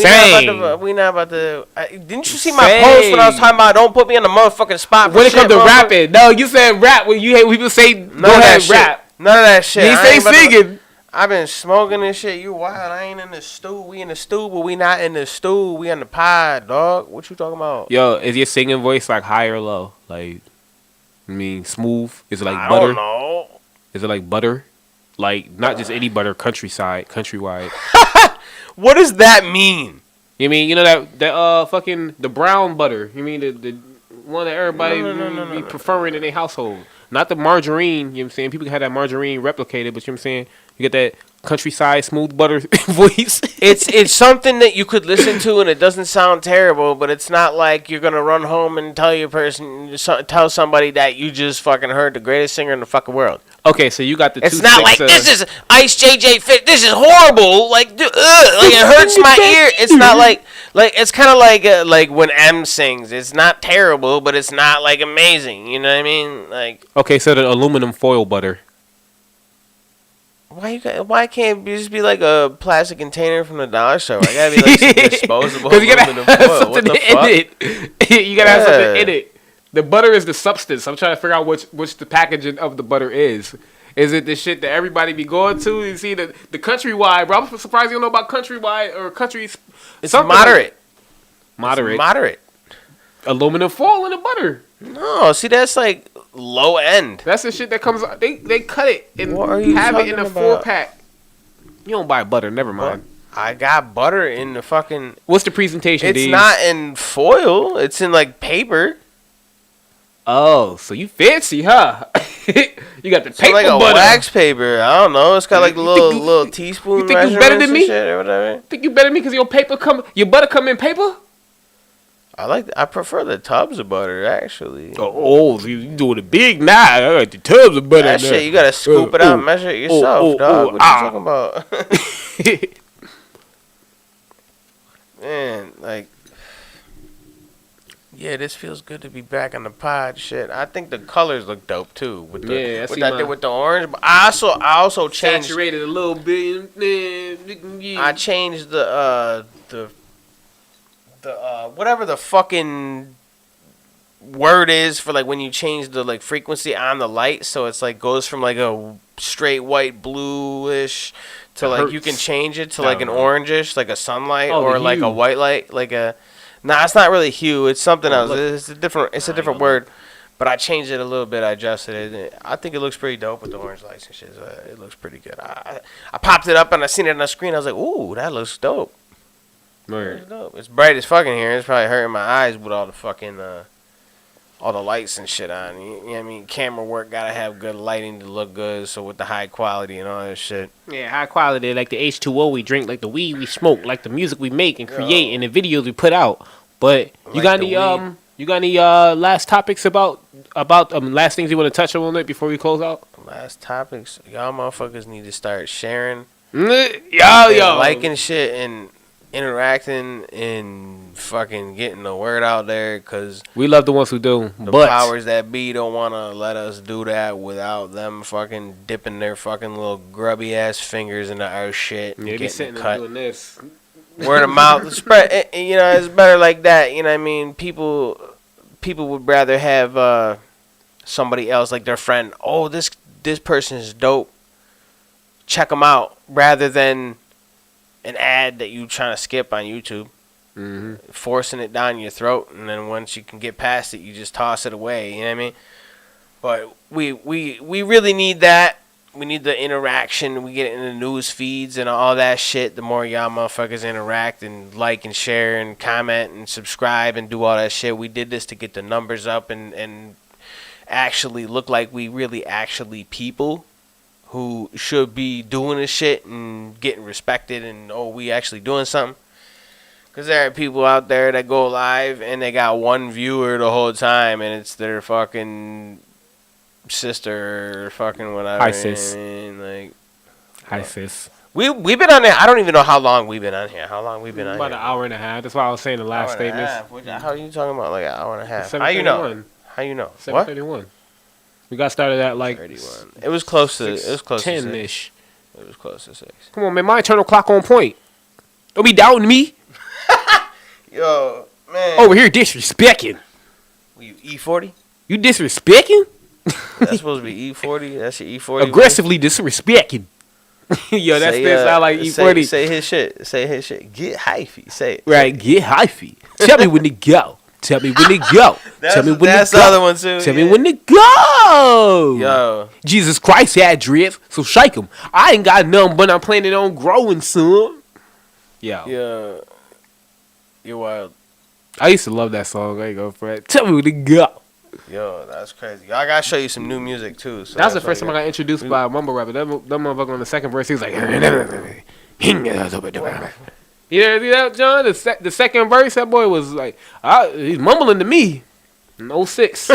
Sing. We not about to. Didn't you see my post when I was talking about don't put me on the motherfucking spot? When it comes to rapping, no, you said rap. When you hate people say go ahead rap. None of that shit. You say singing. I've been smoking this shit. You wild. I ain't in the stew. We in the stew, but we not in the stew. We in the pod, dog. What you talking about? Yo, is your singing voice like high or low? Like, I mean, smooth? Is it like I butter? don't know. Is it like butter? Like, not just any butter, countrywide. What does that mean? You mean, you know that fucking, the brown butter. You mean the one that everybody be preferring in their household. Not the margarine, you know what I'm saying? People had that margarine replicated, but you know what I'm saying? You get that countryside smooth butter voice. It's something that you could listen to and it doesn't sound terrible, but it's not like you're gonna run home and tell somebody that you just fucking heard the greatest singer in the fucking world. Okay, so you got the. It's not like this is Ice JJ Fit. This is horrible. Like, like it hurts my ear. It's not like it's kind of like when M sings. It's not terrible, but it's not like amazing. You know what I mean? Like. Okay, so the aluminum foil butter. Why can't it just be like a plastic container from the dollar store? I gotta be like some disposable Because you gotta aluminum have foil. something in it. You gotta have something in it. The butter is the substance. I'm trying to figure out which the packaging of the butter is. Is it the shit that everybody be going to? You see the countrywide, bro. I'm surprised you don't know about countrywide or country. It's moderate. Moderate. It's moderate. Aluminum foil in the butter. No, see that's like low end. That's the shit that comes out. They cut it and have it in a 4-pack. You don't buy butter. Never mind. What? I got butter in the fucking. What's the presentation? It's not in foil. It's in like paper. Oh, so you fancy, huh? You got the paper like a butter. wax paper. I don't know. It's got like little teaspoon. You think you better than me? Shit or whatever. Think you better than me because your butter come in paper? I prefer the tubs of butter actually. Oh, so you doing it big now? I got the tubs of butter. That shit, you gotta scoop it out and measure it yourself, dog. What are you talking about? Man, like. Yeah, this feels good to be back on the pod. Shit, I think the colors look dope too. With the orange. But I also changed. Saturated a little bit. I changed the whatever the fucking word is for like when you change the like frequency on the light, so it's like goes from like a straight white bluish to like you can change it to like an orangish, like a sunlight or like a white light, like a. Nah, it's not really hue. It's something else. It's a different word. But I changed it a little bit. I adjusted it. I think it looks pretty dope with the orange lights and shit. It looks pretty good. I popped it up and I seen it on the screen. I was like, ooh, that looks dope. Right. Dope. It's bright as fucking here. It's probably hurting my eyes with all the fucking all the lights and shit on. You know what I mean? Camera work gotta have good lighting to look good. So with the high quality and all that shit. Yeah, high quality, like the H2O we drink, like the weed we smoke, like the music we make and create, and the videos we put out. But you got any last topics about last things you want to touch on it before we close out? Last topics, y'all motherfuckers need to start sharing, yo, liking shit and interacting and fucking getting the word out there, because we love the ones who do. The but powers that be don't want to let us do that without them fucking dipping their fucking little grubby ass fingers into our shit and be sitting cut. Doing this. Word of mouth spread. You know, it's better like that. You know what I mean? People would rather have somebody else, like their friend. Oh, this person is dope. Check them out, rather than an ad that you trying to skip on YouTube, forcing it down your throat, and then once you can get past it, you just toss it away. You know what I mean? But we really need that. We need the interaction. We get it in the news feeds and all that shit. The more y'all motherfuckers interact and like and share and comment and subscribe and do all that shit. We did this to get the numbers up and actually look like we really actually people who should be doing this shit and getting respected and, oh, we actually doing something. Because there are people out there that go live and they got one viewer the whole time and it's their fucking sister or fucking whatever. Hi, sis. Hi, sis. We've been on there. I don't even know how long we've been on here. How long we've been on about here? About an hour and a half. That's why I was saying the last statement. How are you talking about like an hour and a half? How you know? How you know? 7:31. We got started at like 31. It was close to. It was close to 10-ish. It was close to 6. Come on, man. My internal clock on point. Don't be doubting me. Yo, man. Over here disrespecting. You E40? You disrespecting? That's supposed to be E40. That's your E40. Aggressively disrespecting. Yo, that's sound like E40. Say his shit. Say his shit. Get hyphy. Say it. Right, get hyphy. Tell me when to go. Tell me when to go. Tell me when to go. That's the other one too. Tell me when to go. Yo. Jesus Christ had drift, so shake him. I ain't got nothing, but I'm planning on growing soon. Yo. Yeah. You're wild. I used to love that song. There you go, Fred. Tell me when to go. Yo, that's crazy. I gotta show you some new music too. So That was the first time I got introduced by a mumble rapper. That motherfucker on the second verse, he was like, you hear that, John? The second verse, that boy was like, he's mumbling to me. In 06.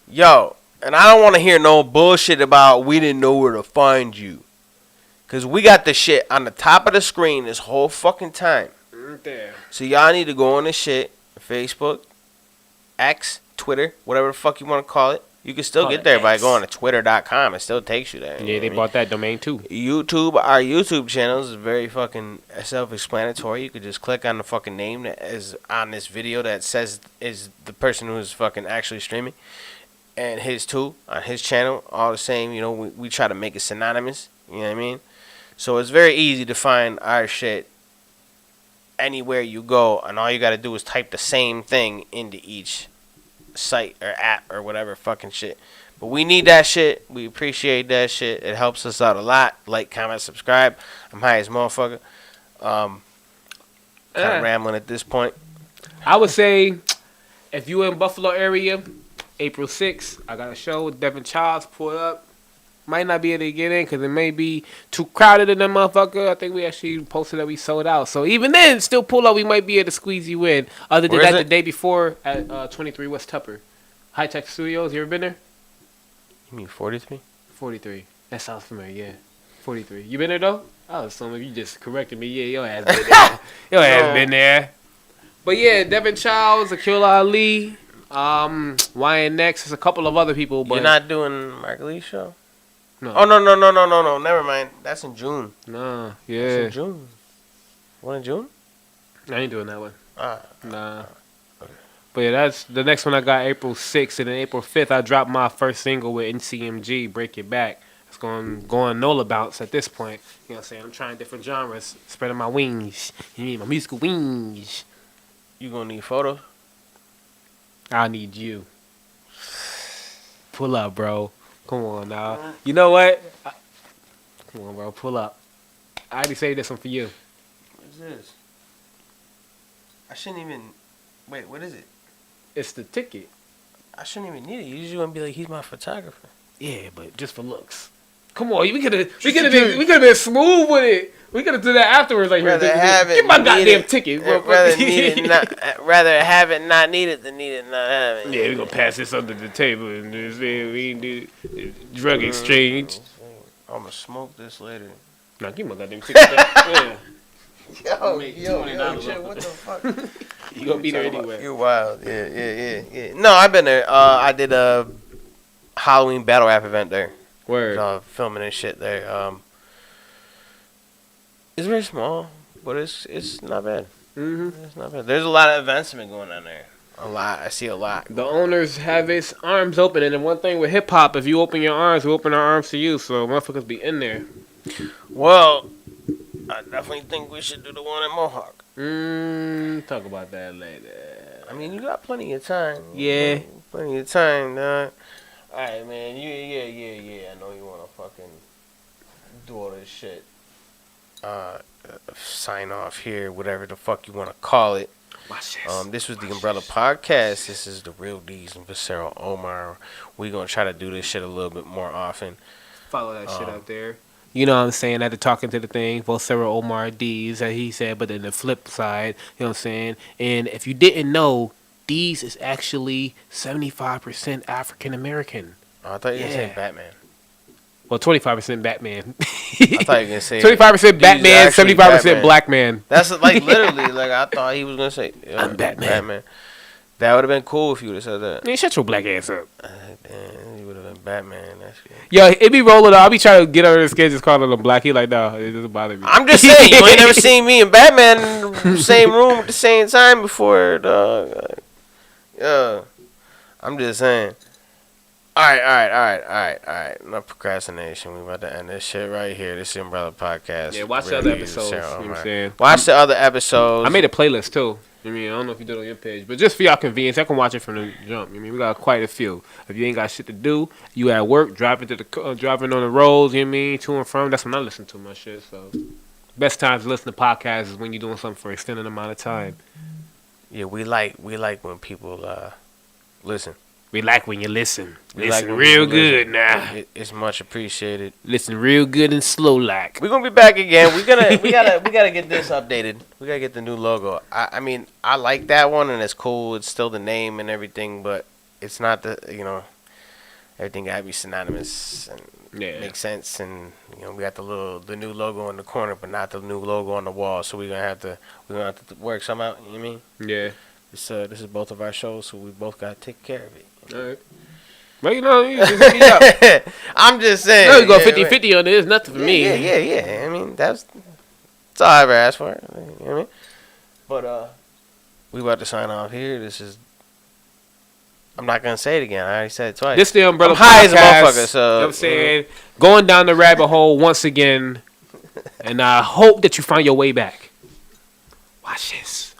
Yo, and I don't want to hear no bullshit about we didn't know where to find you. Because we got the shit on the top of the screen this whole fucking time. There. So y'all need to go on this shit. Facebook, X, Twitter, whatever the fuck you want to call it. You can still get there by going to twitter.com. It still takes you there. Yeah, they bought that domain too. YouTube, our YouTube channel is very fucking self-explanatory. You could just click on the fucking name that is on this video that says is the person who is fucking actually streaming. And his too, on his channel, all the same. You know, we try to make it synonymous. You know what I mean? So it's very easy to find our shit anywhere you go, and all you gotta do is type the same thing into each site or app or whatever fucking shit. But we need that shit. We appreciate that shit. It helps us out a lot. Like, comment, subscribe. I'm high as motherfucker. Kind of rambling at this point. I would say if you in Buffalo area, April 6th, I got a show with Devin Childs. Pull up. Might not be able to get in because it may be too crowded in that motherfucker. I think we actually posted that we sold out. So even then, still pull up. We might be able to squeeze you in. Other than that, the day before at 23 West Tupper. High Tech Studios. You ever been there? You mean 43? 43. That sounds familiar, yeah. 43. You been there, though? Oh, so you just corrected me. Yeah, your ass been there. Your ass been there. But yeah, Devin Childs, Akil Ali, YNX. There's a couple of other people. But you're not doing Mark Lee's show? No. Oh, no. Never mind. That's in June. Nah, yeah. That's in June. One in June? I ain't doing that one. Nah. Okay. But yeah, that's the next one I got April 6th. And then April 5th, I dropped my first single with NCMG, Break It Back. It's going NOLA bounce at this point. You know what I'm saying? I'm trying different genres, spreading my wings. You need my musical wings. You gonna need photos? I need you. Pull up, bro. Come on now. You know what? Come on, bro. Pull up. I already saved this one for you. What is this? I shouldn't even... Wait, what is it? It's the ticket. I shouldn't even need it. You usually want to be like, he's my photographer. Yeah, but just for looks. Come on, we could have been smooth with it. We could have done that afterwards. Like, get my goddamn ticket, bro. Rather have it not need it than need it not have it. Yeah, we gonna pass this under the table and just we do drug exchange. I'm gonna smoke this later. Nah, give my goddamn ticket back. Yeah. Yo, shit, what the fuck? You gonna be there anyway. You're wild. Yeah. No, I've been there. I did a Halloween battle rap event there. Word. Filming and shit there. It's very small, but it's not bad. Mm-hmm. It's not bad. There's a lot of events that have been going on there. A lot. I see a lot. The owners have his arms open, and then one thing with hip hop, if you open your arms, we open our arms to you. So motherfuckers be in there. Well, I definitely think we should do the one in Mohawk. Talk about that later. I mean, you got plenty of time. Yeah. Plenty of time, dog. Alright, man. Yeah. I know you want to fucking do all this shit. Sign off here, whatever the fuck you want to call it. Watch this. This was the Umbrella Podcast. This is TheREALDeeZ and Vocero Omar. We're going to try to do this shit a little bit more often. Follow that shit up there. You know what I'm saying? After talking to the thing, Vocero Omar Deez, that he said, but then the flip side, you know what I'm saying? And if you didn't know, Deez is actually 75% African American. Oh, I thought you were going to say Batman. Well, 25% Batman. I thought you were going to say 25% Batman, 75% black man. That's like literally, like I thought he was going to say I'm Batman. That would have been cool if you would have said that. Man, shut your black ass up. Damn, you would have been Batman. That shit. Yo, it be rolling. I'll be trying to get under his skin, just calling him black. He like, no, it doesn't bother me. I'm just saying, you ain't never seen me and Batman in the same room at the same time before, dog. Yeah. I'm just saying. All right. Enough procrastination. We about to end this shit right here. This is Umbrella Podcast. Yeah, watch the other episodes. You know what I'm saying? Watch the other episodes. I made a playlist too. I mean, I don't know if you did it on your page, but just for y'all convenience, I can watch it from the jump. I mean, we got quite a few. If you ain't got shit to do, you at work, driving on the roads, you know what I mean, to and from. That's when I listen to my shit. So, best times to listen to podcasts is when you're doing something for an extended amount of time. Yeah, we like when people listen. We like when you listen. We Listen like real people good listen. now. It's much appreciated. Listen real good and slow like. We're gonna be back again. We gotta get this updated. We gotta get the new logo. I mean, I like that one and it's cool. It's still the name and everything, but it's not everything gotta be synonymous and make sense. And we got the new logo in the corner, but not the new logo on the wall. So we're gonna have to work some out. You know what I mean? Yeah. This is both of our shows, so we both gotta take care of it. All right. But you just hit me up. I'm just saying. No, you go 50-50 on this. Nothing for me. Yeah. I mean, that's all I ever asked for. You know what I mean? But we about to sign off here. I'm not gonna say it again. I already said it twice. This the Umbrella I'm high Podcast. as a motherfucker. So you know what I'm saying, going down the rabbit hole once again, and I hope that you find your way back. Watch this.